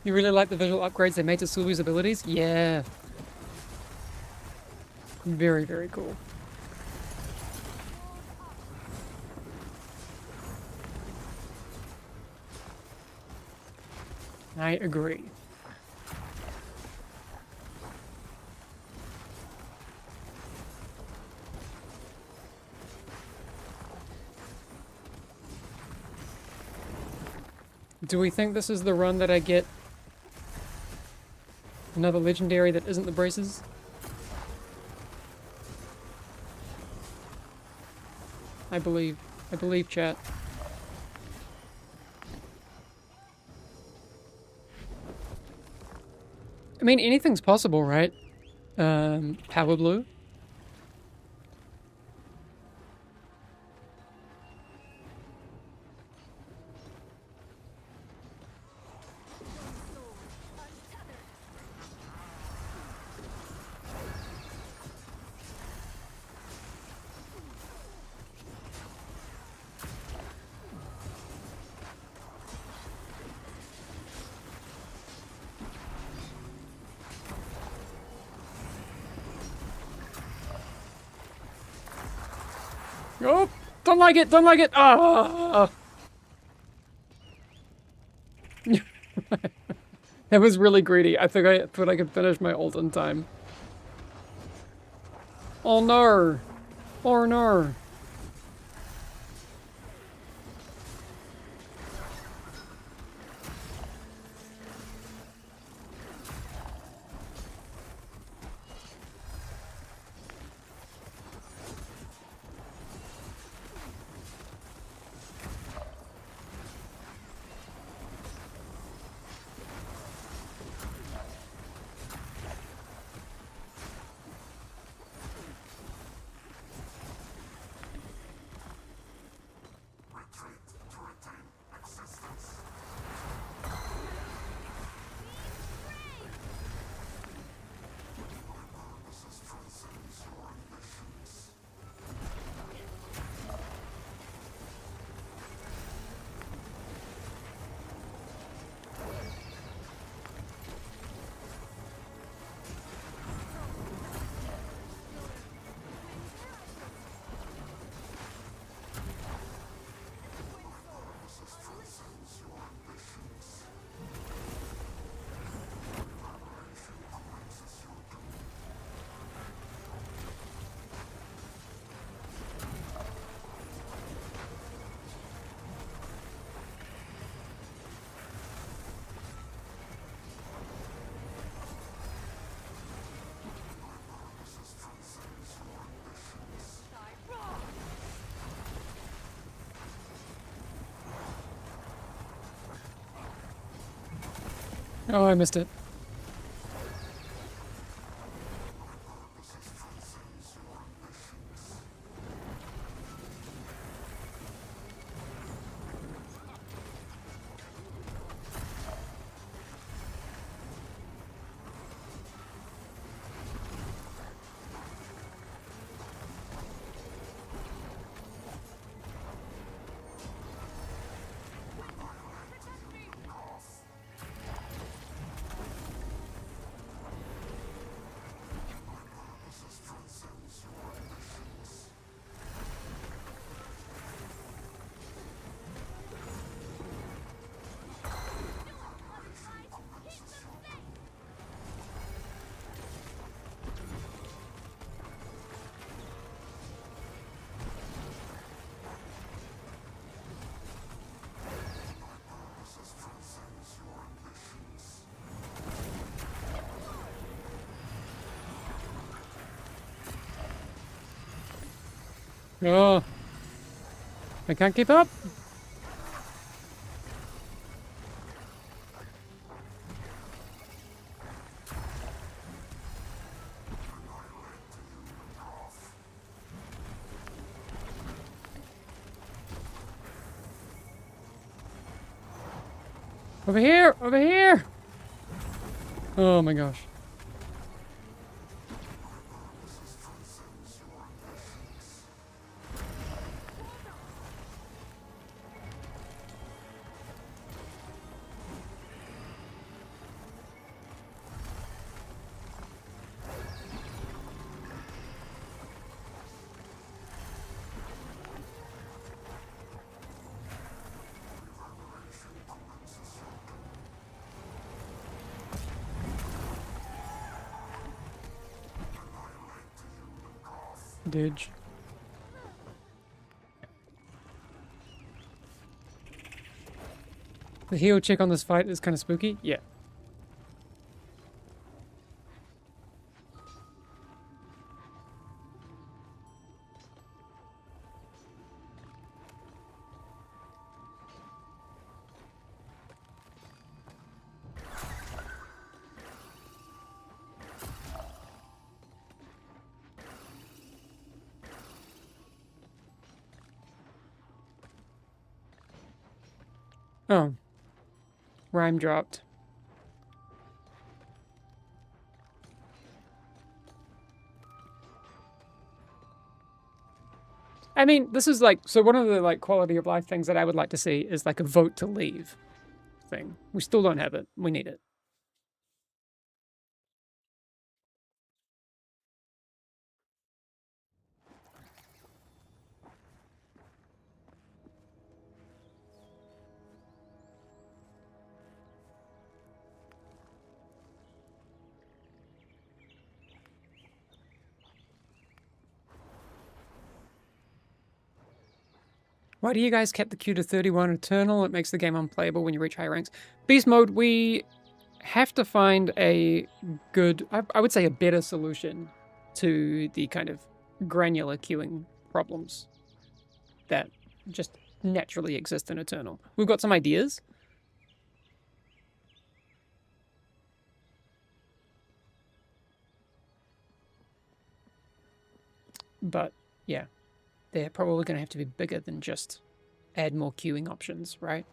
You really like the visual upgrades they made to Sulu's abilities? Yeah. Very, very cool. I agree. Do we think this is the run that I get another legendary that isn't the braces? I believe, chat. I mean, anything's possible, right? Power blue. Oh, don't like it, don't like it. Ah! That was really greedy. I thought I could finish my ult in time. Oh no. Oh no. Oh, I missed it. Oh, I can't keep up. Over here, over here. Oh my gosh. Didge. The heal check on this fight is kind of spooky. Yeah. Oh. Rhyme dropped. I mean, this is like, so one of the like quality of life things that I would like to see is like a vote to leave thing. We still don't have it. We need it. Why do you guys kept the queue to 31 Eternal? It makes the game unplayable when you reach high ranks. Beast mode, we have to find a good, I would say a better solution to the kind of granular queuing problems that just naturally exist in Eternal. We've got some ideas. But yeah, they're probably going to have to be bigger than just add more queuing options, right?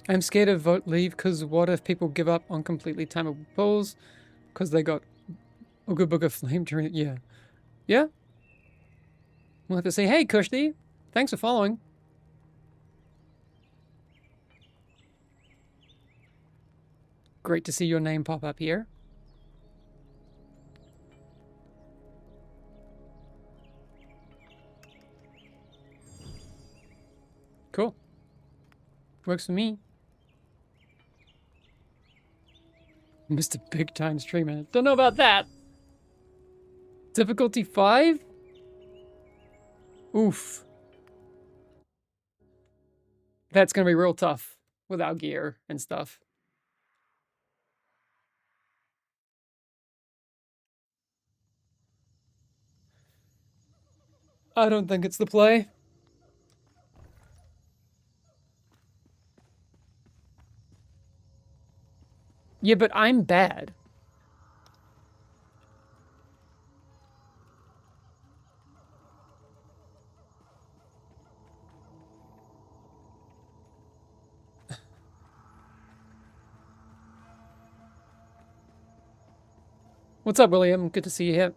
I'm scared of vote leave because what if people give up on completely timeable polls because they got Ooga Booga Flame during it? Yeah. Yeah? We'll have to say, hey, Kushti, thanks for following. Great to see your name pop up here. Cool. Works for me. Mr. Big Time Streamer. Don't know about that. Difficulty 5? Oof. That's gonna be real tough without gear and stuff. I don't think it's the play. Yeah, but I'm bad. What's up, William? Good to see you here.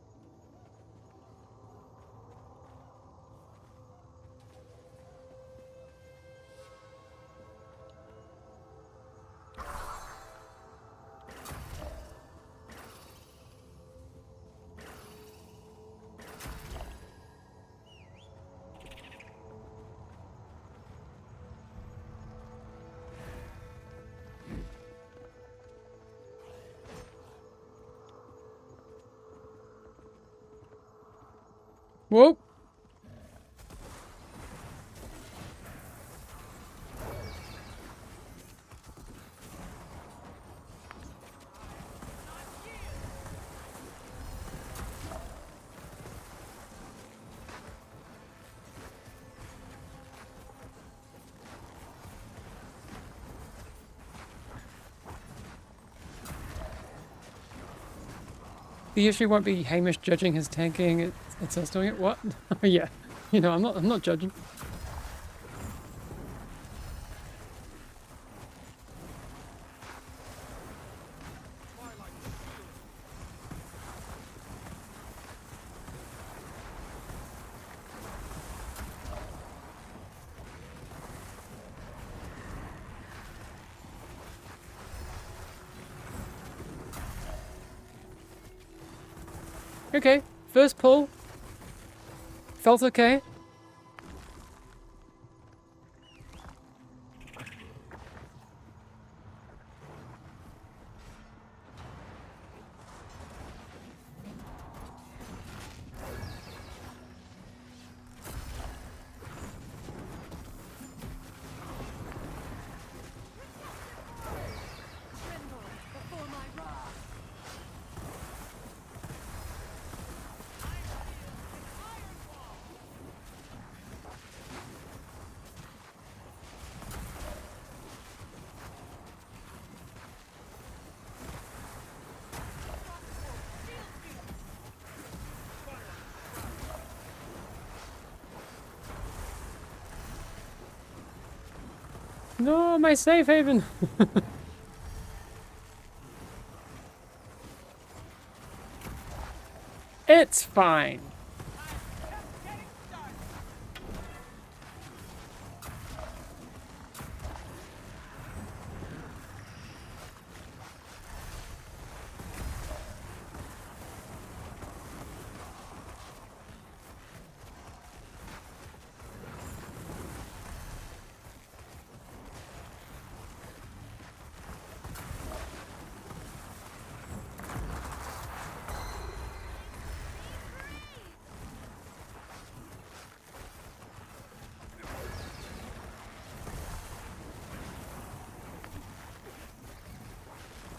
Whoa. The issue won't be Hamish judging his tanking, it's us doing it. What? Yeah. You know, I'm not judging. Okay, first pull. Felt okay. No, my safe haven. It's fine.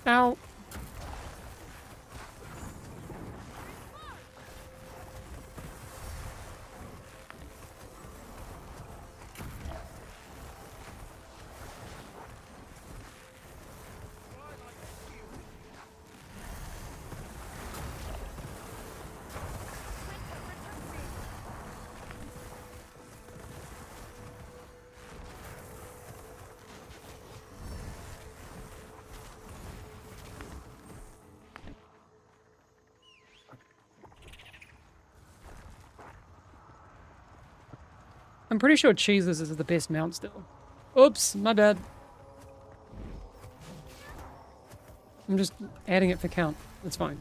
Ow. I'm pretty sure Cheeses is the best mount still. Oops, my bad. I'm just adding it for count. That's fine.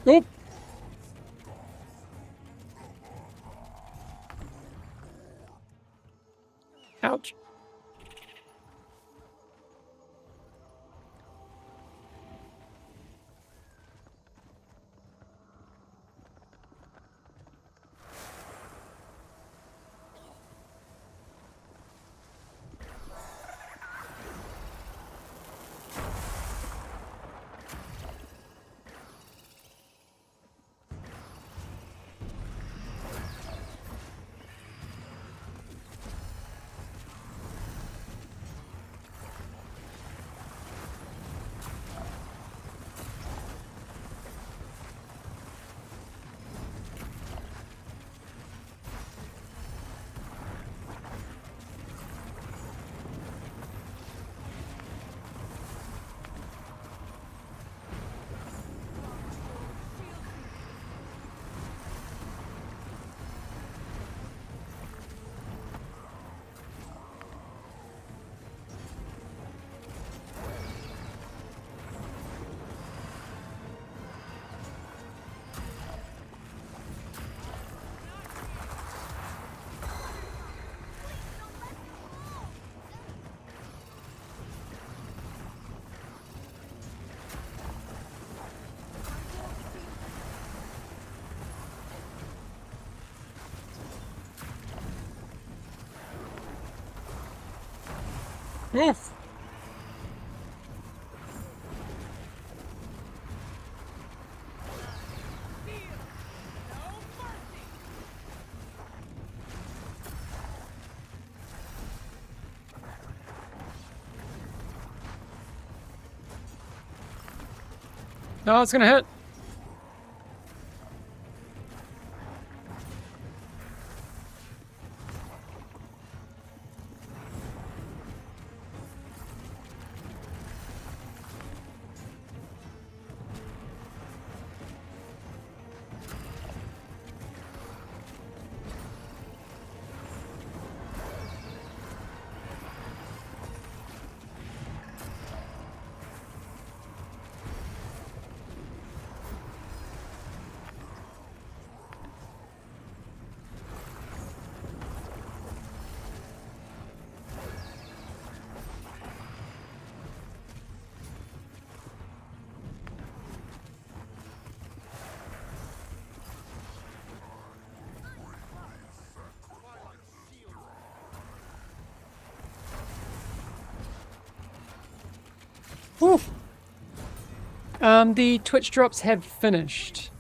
Nope. Ouch. Oof. No, it's gonna hit. Oof. The Twitch drops have finished.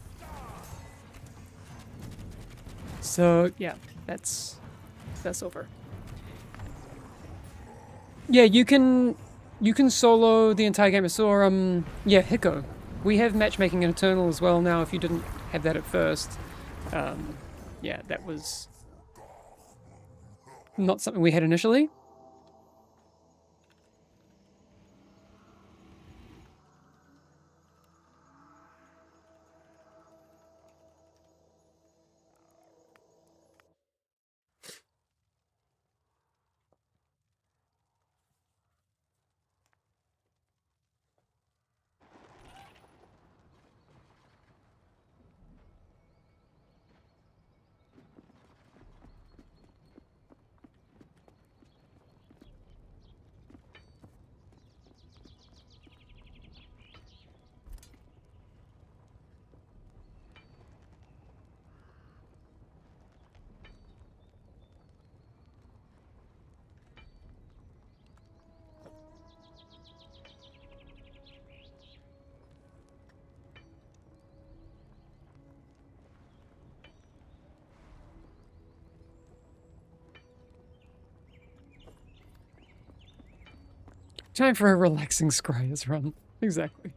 So yeah, that's over. Yeah, you can solo the entire game. I saw yeah, Hiko. We have matchmaking in Eternal as well now. If you didn't have that at first, yeah, that was not something we had initially. Time for a relaxing Scryers run. Exactly.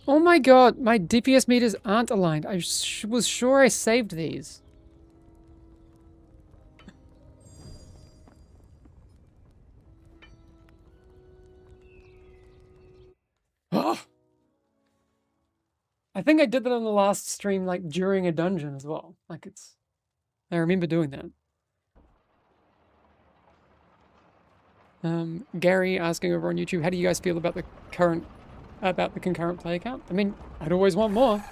Oh my god, my DPS meters aren't aligned. I was sure I saved these. Oh! I think I did that on the last stream, like, during a dungeon as well. Like, it's... I remember doing that. Gary asking over on YouTube, how do you guys feel about the concurrent play count? I mean, I'd always want more.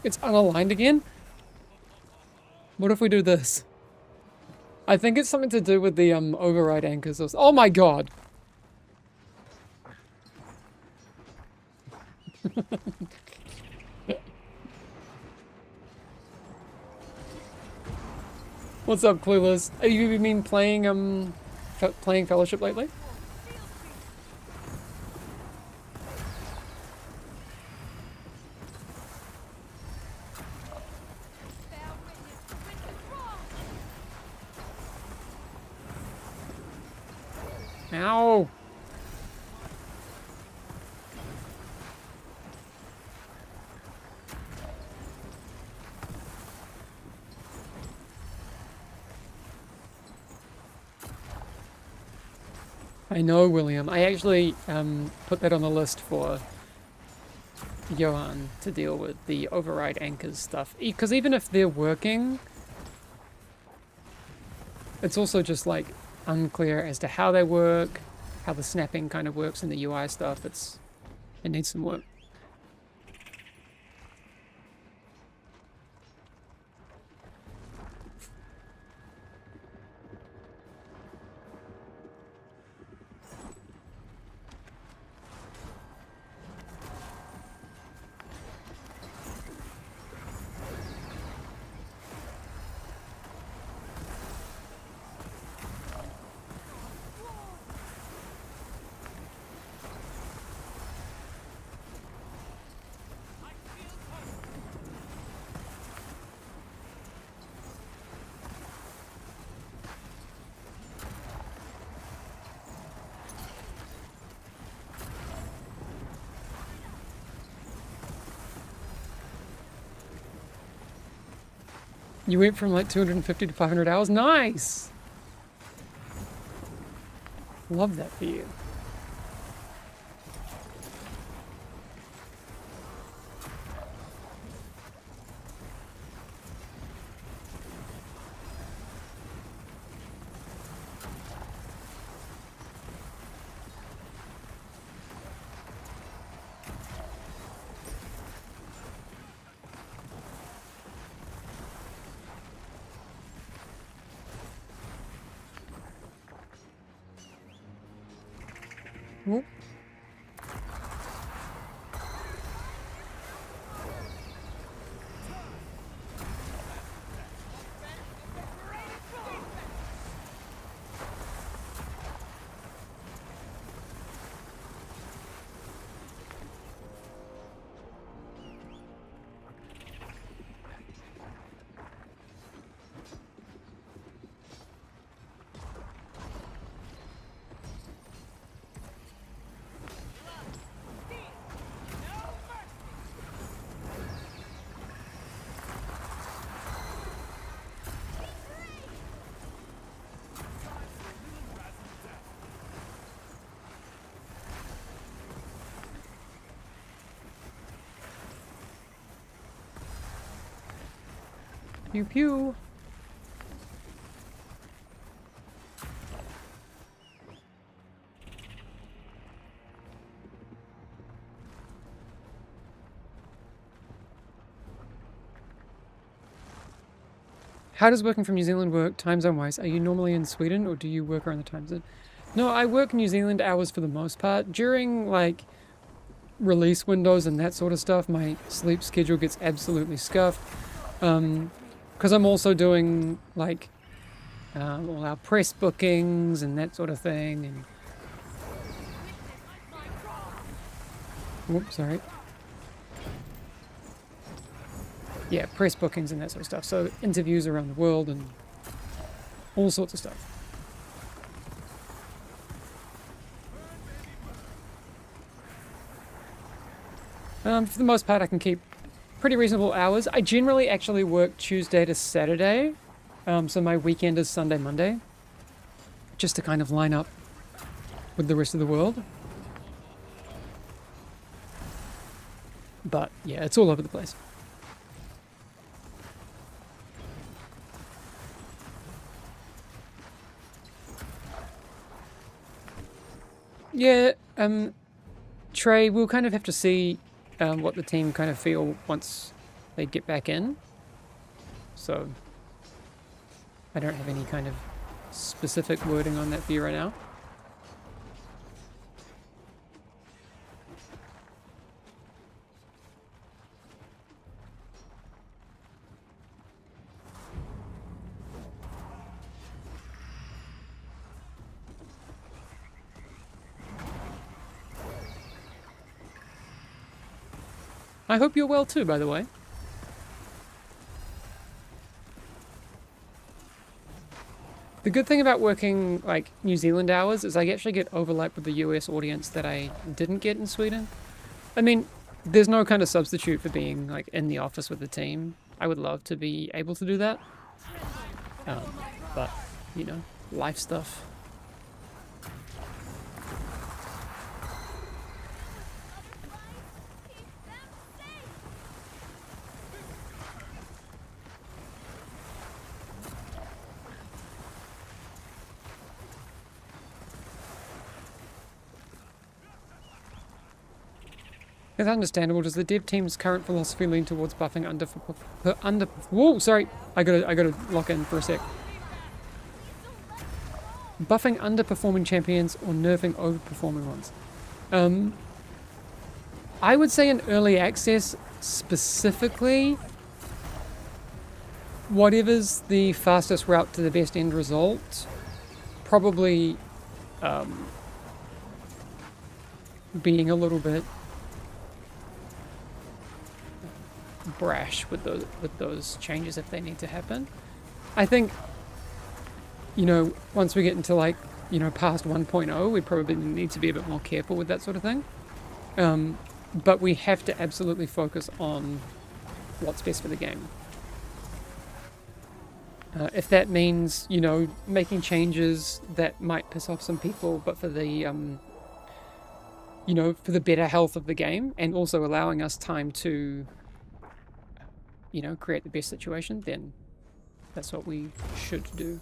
It's unaligned again? What if we do this? I think it's something to do with the override anchors. Oh my god! What's up, Clueless? Have you been playing playing Fellowship lately? Ow! I know, William. I actually put that on the list for Johan to deal with the override anchors stuff. Because even if they're working, it's also just like unclear as to how they work, how the snapping kind of works in the UI stuff. It needs some work. You went from like 250 to 500 hours? Nice! Love that for you. Whoop. Pew pew. How does working from New Zealand work time zone wise? Are you normally in Sweden or do you work around the time zone? No, I work New Zealand hours for the most part. During like release windows and that sort of stuff, my sleep schedule gets absolutely scuffed. Because I'm also doing like all our press bookings and that sort of thing. And whoops, sorry. Yeah, press bookings and that sort of stuff. So interviews around the world and all sorts of stuff. For the most part, I can keep pretty reasonable hours. I generally actually work Tuesday to Saturday. So my weekend is Sunday, Monday. Just to kind of line up with the rest of the world. But yeah, it's all over the place. Yeah, Trey, we'll kind of have to see what the team kind of feel once they get back in. So I don't have any kind of specific wording on that for you right now. I hope you're well too, by the way. The good thing about working like New Zealand hours is I actually get overlap with the US audience that I didn't get in Sweden. I mean, there's no kind of substitute for being like in the office with the team. I would love to be able to do that. But, you know, life stuff. It's understandable. Does the dev team's current philosophy lean towards buffing whoa, sorry. I gotta lock in for a sec. Buffing underperforming champions or nerfing overperforming ones? I would say in early access specifically, whatever's the fastest route to the best end result, probably being a little bit brash with those changes if they need to happen. I think, you know, once we get into like, you know, past 1.0, we probably need to be a bit more careful with that sort of thing. But we have to absolutely focus on what's best for the game. If that means, you know, making changes that might piss off some people, but for the, you know, for the better health of the game, and also allowing us time to, you know, create the best situation, then that's what we should do.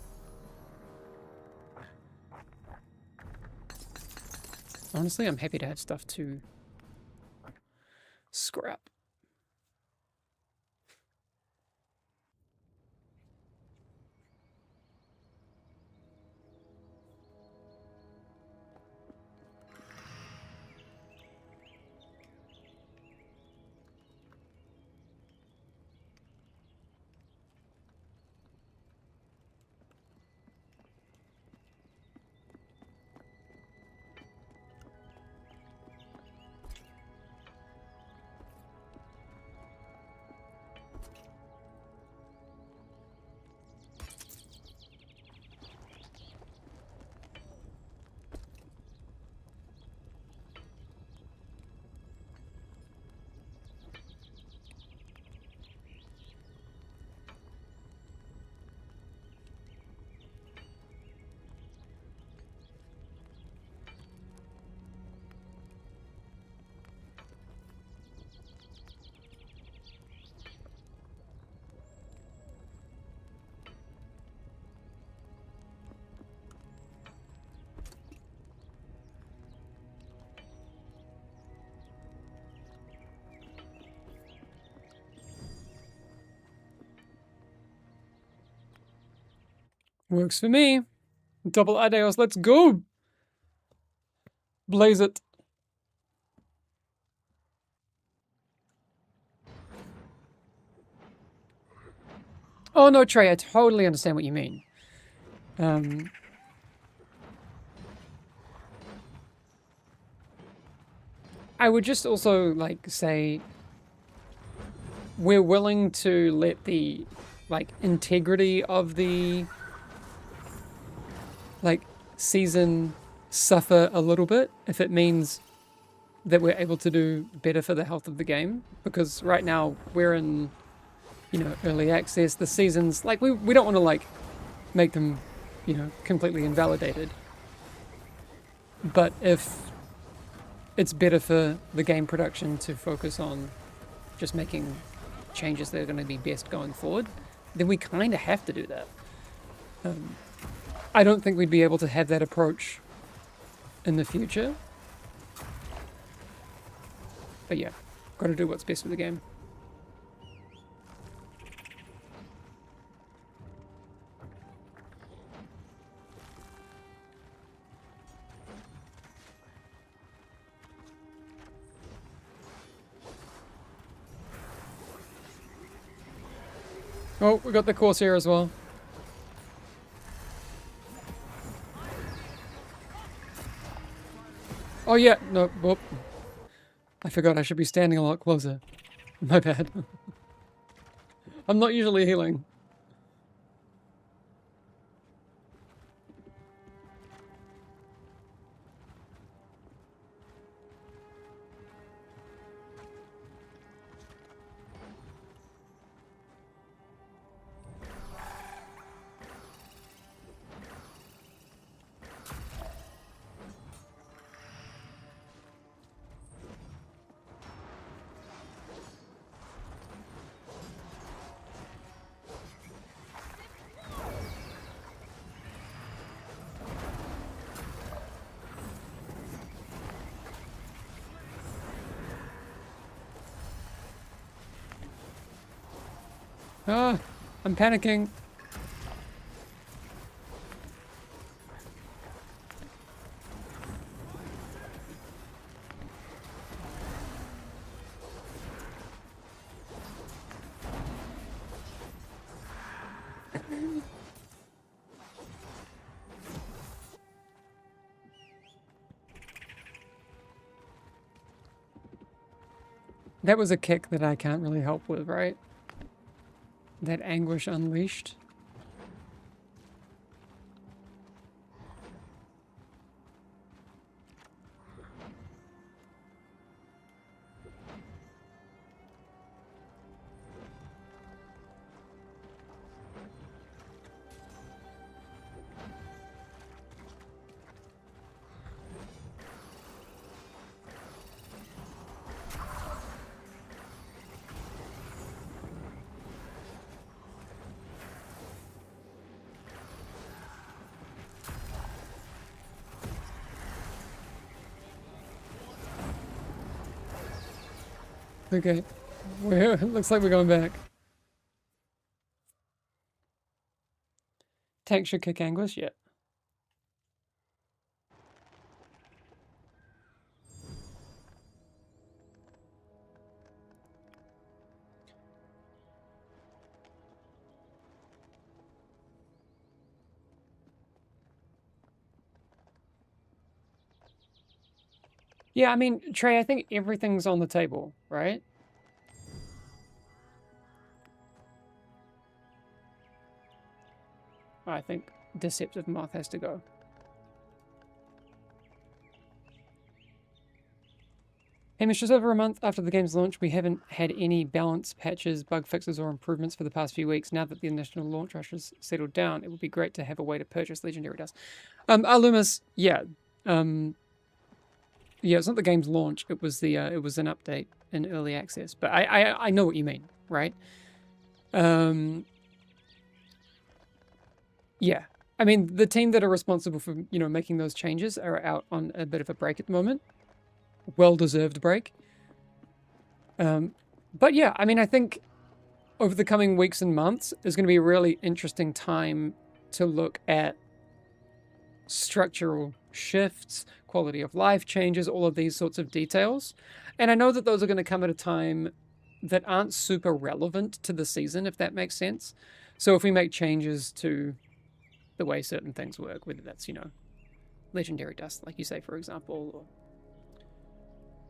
Honestly, I'm happy to have stuff to scrap. Works for me. Double Adeos, let's go! Blaze it. Oh no, Trey, I totally understand what you mean. I would just also, like, say we're willing to let the, like, integrity of the, like, season suffer a little bit if it means that we're able to do better for the health of the game. Because right now we're in, you know, early access. The seasons, like, we don't want to, like, make them, you know, completely invalidated. But if it's better for the game production to focus on just making changes that are going to be best going forward, then we kind of have to do that. I don't think we'd be able to have that approach in the future. But yeah, got to do what's best for the game. Oh, we got the Corsair as well. Oh yeah, no, whoop. I forgot I should be standing a lot closer. My bad. I'm not usually healing. Ah, I'm panicking. That was a kick that I can't really help with, right? That anguish unleashed. Okay. Looks like we're going back. Tank should kick anguish, yeah. Yeah, I mean, Trey, I think everything's on the table, right? I think Deceptive Moth has to go. Hamish, just over a month after the game's launch, we haven't had any balance patches, bug fixes, or improvements for the past few weeks. Now that the initial launch rush has settled down, it would be great to have a way to purchase Legendary Dust. Alumis, yeah. Yeah, it's not the game's launch. It was it was an update in early access. But I know what you mean, right? Yeah. I mean, the team that are responsible for, making those changes are out on a bit of a break at the moment. Well-deserved break. But yeah, I mean, I think over the coming weeks and months is going to be a really interesting time to look at structural shifts, quality of life changes, all of these sorts of details. And I know that those are going to come at a time that aren't super relevant to the season, if that makes sense. So if we make changes to the way certain things work, whether that's, legendary dust, like you say, for example, or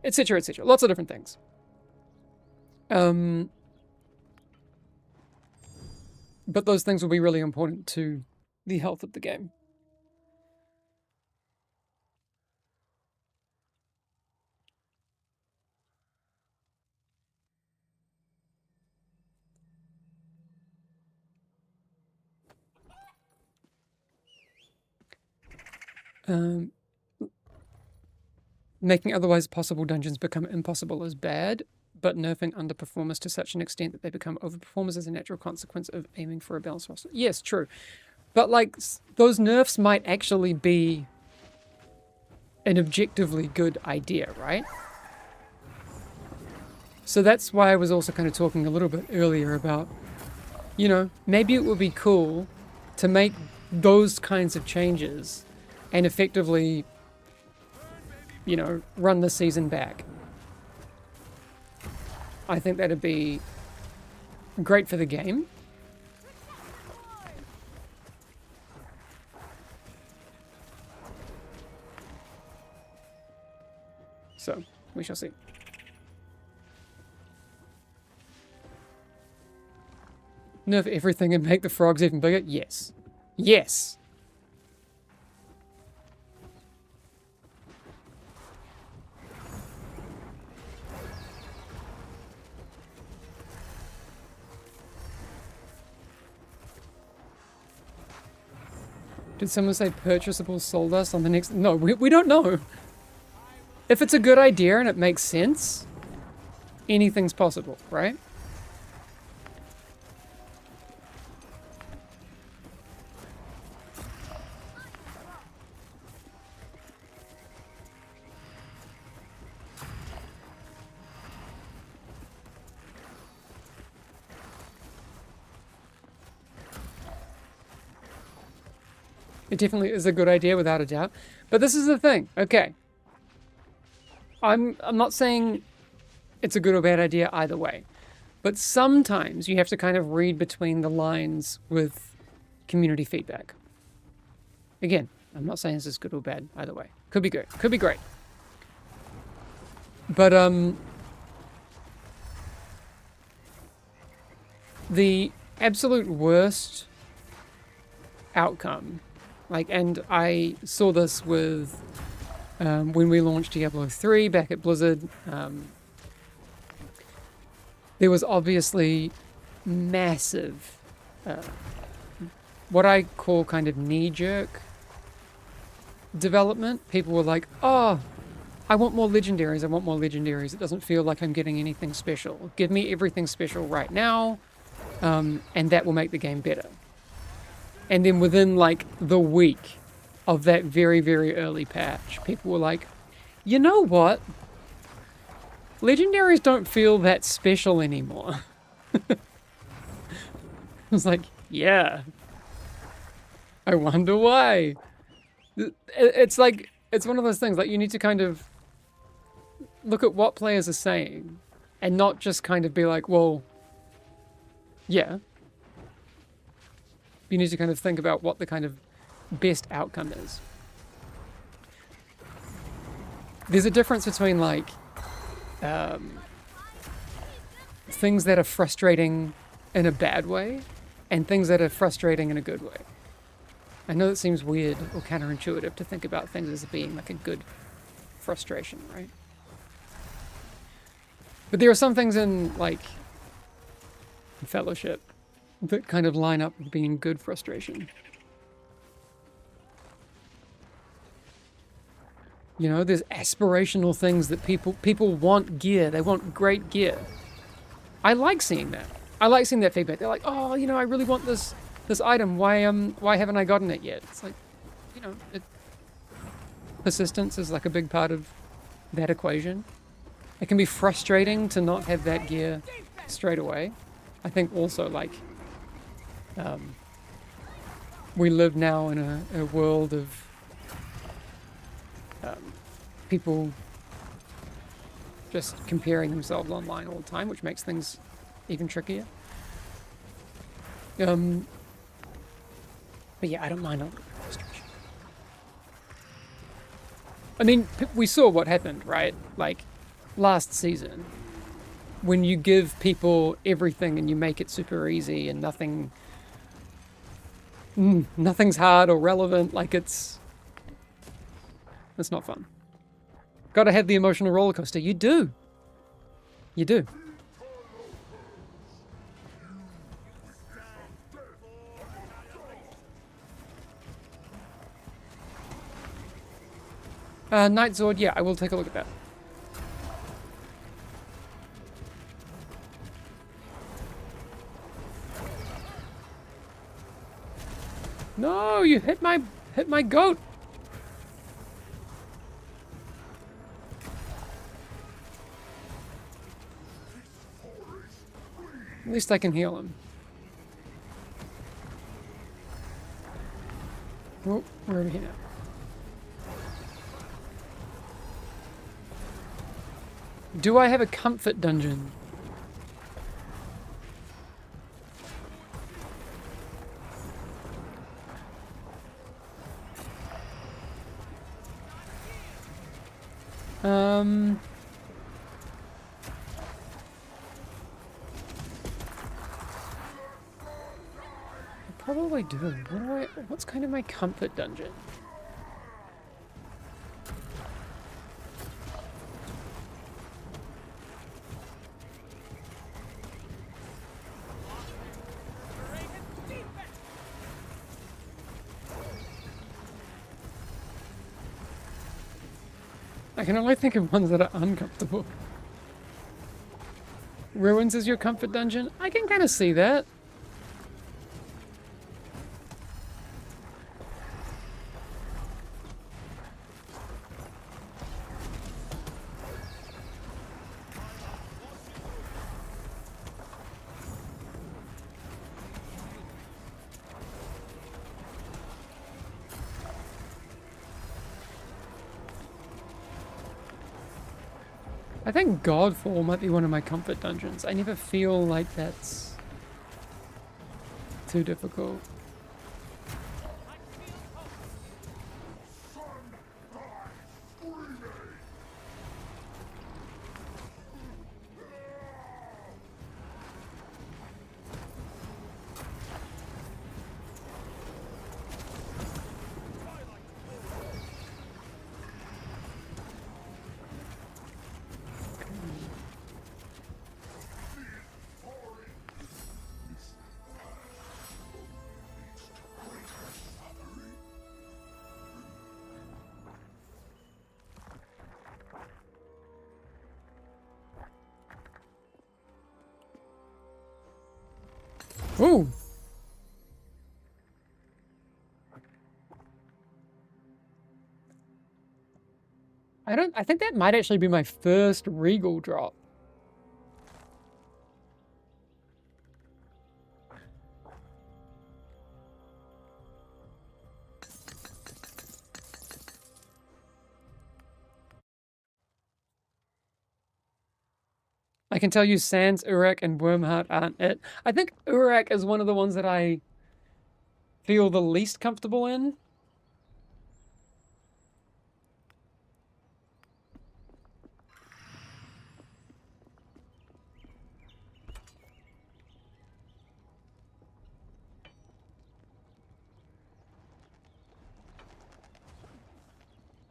etc., etc., lots of different things. But those things will be really important to the health of the game. Making otherwise possible dungeons become impossible is bad, but nerfing underperformers to such an extent that they become overperformers is a natural consequence of aiming for a balanced roster. Yes, true. But, those nerfs might actually be an objectively good idea, right? So that's why I was also kind of talking a little bit earlier about, maybe it would be cool to make those kinds of changes and effectively, run the season back. I think that'd be great for the game. So, we shall see. Nerf everything and make the frogs even bigger? Yes. Yes! Did someone say purchasable soul dust on the next... No, we don't know. If it's a good idea and it makes sense, anything's possible, right? It definitely is a good idea, without a doubt. But this is the thing. Okay. I'm not saying it's a good or bad idea either way. But sometimes you have to kind of read between the lines with community feedback. Again, I'm not saying this is good or bad either way. Could be good. Could be great. But the absolute worst outcome, like, and I saw this with when we launched Diablo 3 back at Blizzard. There was obviously massive, what I call kind of knee-jerk development. People were like, oh, I want more legendaries, I want more legendaries. It doesn't feel like I'm getting anything special. Give me everything special right now, and that will make the game better. And then within like the week of that very, very early patch, people were like, you know what? Legendaries don't feel that special anymore. I was like, yeah. I wonder why. It's like, it's one of those things, like, you need to kind of look at what players are saying and not just kind of be like, well, yeah. You need to kind of think about what the kind of best outcome is. There's a difference between, like, things that are frustrating in a bad way and things that are frustrating in a good way. I know it seems weird or counterintuitive to think about things as being like a good frustration, right? But there are some things in, like, Fellowship that kind of line up with being good frustration. You know, there's aspirational things that people want gear. They want great gear. I like seeing that. I like seeing that feedback. They're like, oh, you know, I really want this item. Why haven't I gotten it yet? It's like, you know, persistence is like a big part of that equation. It can be frustrating to not have that gear straight away. I think also, like, we live now in a world of people just comparing themselves online all the time, which makes things even trickier. But yeah, I don't mind a little frustration. I mean, we saw what happened, right? Like, last season, when you give people everything and you make it super easy and nothing's hard or relevant, like, it's not fun. Gotta have the emotional roller coaster. You do. You do. Night Zord, yeah, I will take a look at that. No, you hit my goat. At least I can heal him. Oh, we're over here now. Do I have a comfort dungeon? I probably do. What's kind of my comfort dungeon? I can only think of ones that are uncomfortable. Ruins is your comfort dungeon? I can kind of see that. I think Godfall might be one of my comfort dungeons. I never feel like that's too difficult. Ooh. I think that might actually be my first Regal drop. I can tell you Sans, Uruk, and Wormheart aren't it. I think Uruk is one of the ones that I feel the least comfortable in.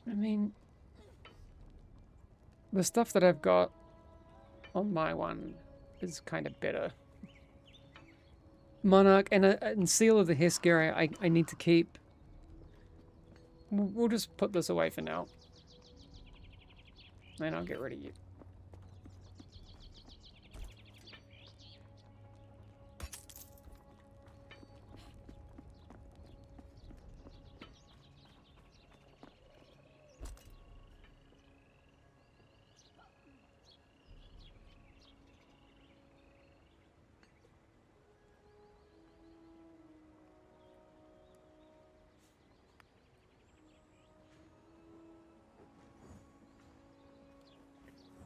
I mean, the stuff that I've got on my one is kind of better. Monarch and Seal of the Hesgear I need to keep. We'll just put this away for now. And I'll get rid of you.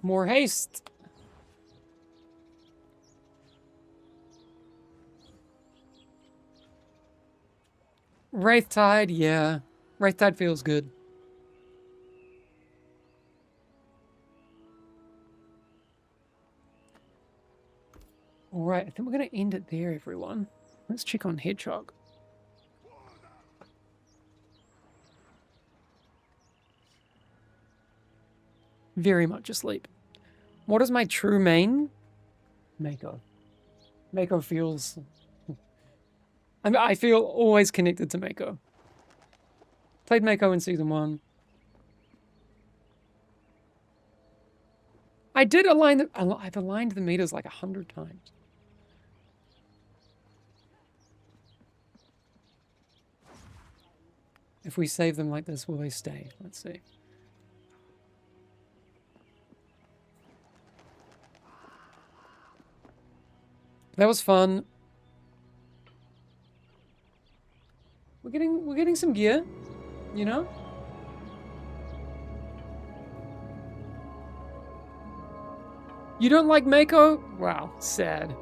More haste. Wraith Tide, yeah. Wraith Tide feels good. Alright, I think we're going to end it there, everyone. Let's check on Hedgehog. Very much asleep. What is my true main? Mako. Mako feels... I feel always connected to Mako. Played Mako in Season 1. I did align the... I've aligned the meters like 100 times. If we save them like this, will they stay? Let's see. That was fun. We're getting some gear, you know? You don't like Mako? Wow, sad.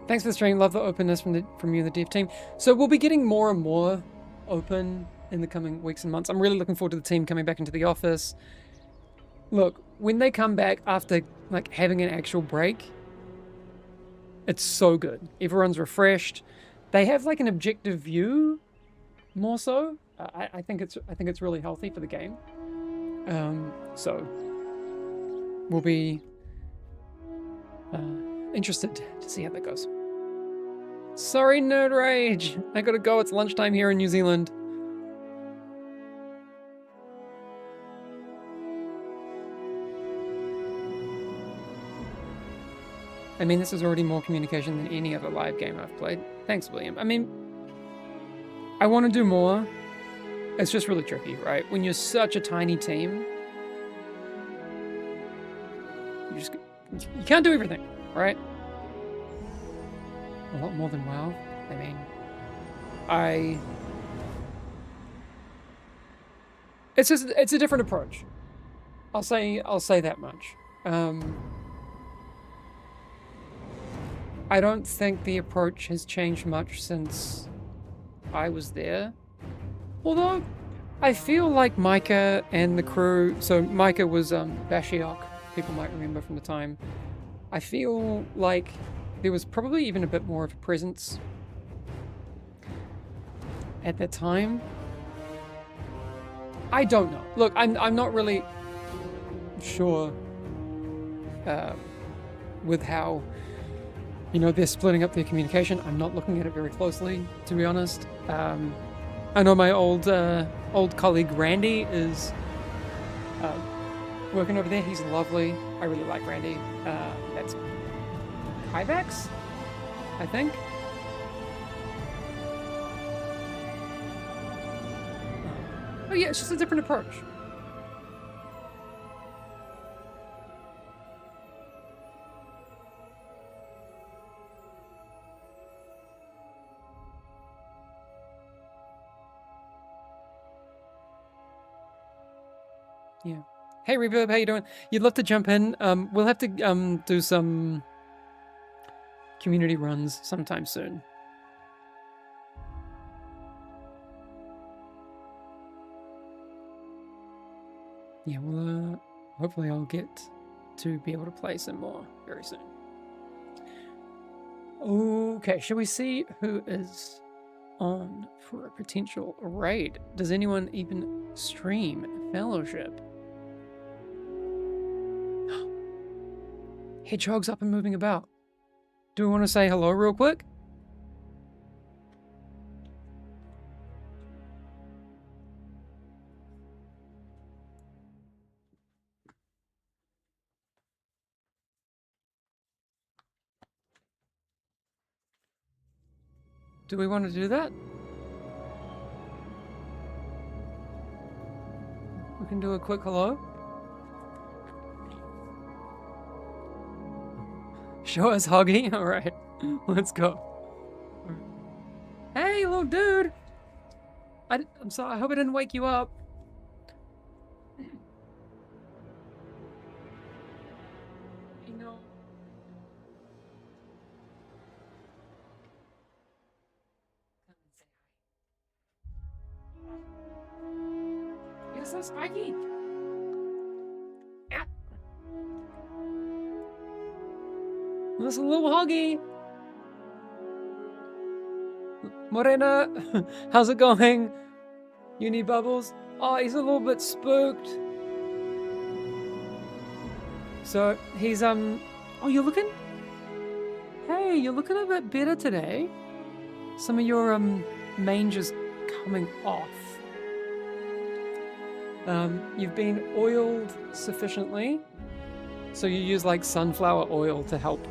Thanks for the stream. Love the openness from you and the dev team. So we'll be getting more and more open in the coming weeks and months. I'm really looking forward to the team coming back into the office. Look, when they come back after like having an actual break, it's so good. Everyone's refreshed. They have like an objective view, more so. I think it's really healthy for the game. So we'll be interested to see how that goes. Sorry, Nerd Rage. I gotta go. It's lunchtime here in New Zealand. I mean, this is already more communication than any other live game I've played. Thanks, William. I mean, I want to do more. It's just really tricky, right? When you're such a tiny team, you can't do everything, right? A lot more than WoW. I mean, it's a different approach. I'll say that much. I don't think the approach has changed much since I was there. Although, I feel like Micah and the crew... So, Micah was Bashiok, people might remember from the time. I feel like there was probably even a bit more of a presence at that time. I don't know. Look, I'm not really sure with how, you know, they're splitting up their communication. I'm not looking at it very closely, to be honest. I know my old colleague Randy is working over there. He's lovely. I really like Randy. That's Kyvax, I think. Oh yeah, it's just a different approach. Yeah. Hey Reverb, how you doing? You'd love to jump in. We'll have to do some community runs sometime soon. Yeah, well, hopefully I'll get to be able to play some more very soon. Okay, shall we see who is on for a potential raid? Does anyone even stream Fellowship? Hedgehog's up and moving about. Do we want to say hello real quick? Do we want to do that? We can do a quick hello. Show us Hoggy? Alright, let's go. Hey, little dude! I'm sorry, I hope I didn't wake you up. You know... You're so spiky! Yeah. This little Hoggy! Morena, how's it going? You need bubbles? Oh, he's a little bit spooked. So, he's, oh, you're looking? Hey, you're looking a bit better today. Some of your, mange's coming off. You've been oiled sufficiently. So you use, like, sunflower oil to help,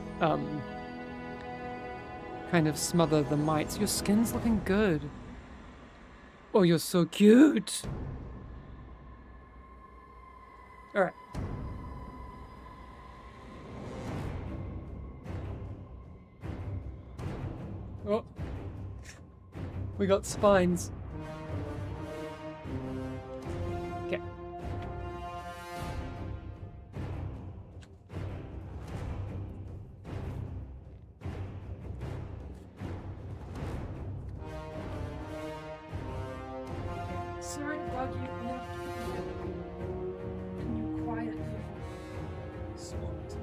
kind of smother the mites. Your skin's looking good. Oh, you're so cute. All right. Oh. We got spines. Okay. Sorry to bug you. Can you quiet your swamped?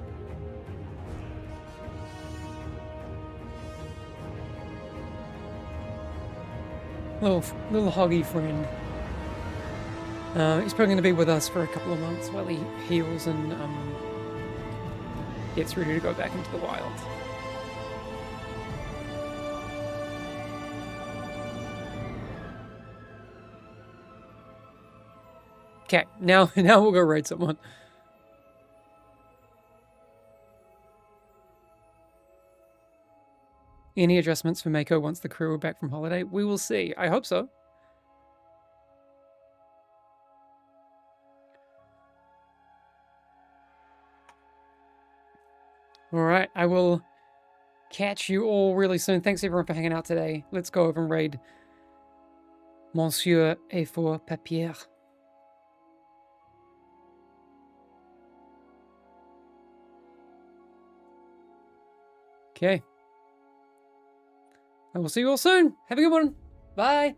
Little Hoggy friend. He's probably going to be with us for a couple of months while he heals and gets ready to go back into the wild. Okay, now we'll go raid someone. Any adjustments for Mako once the crew are back from holiday? We will see. I hope so. Alright, I will catch you all really soon. Thanks everyone for hanging out today. Let's go over and raid Monsieur et for Papier. Okay. I will see you all soon. Have a good one. Bye.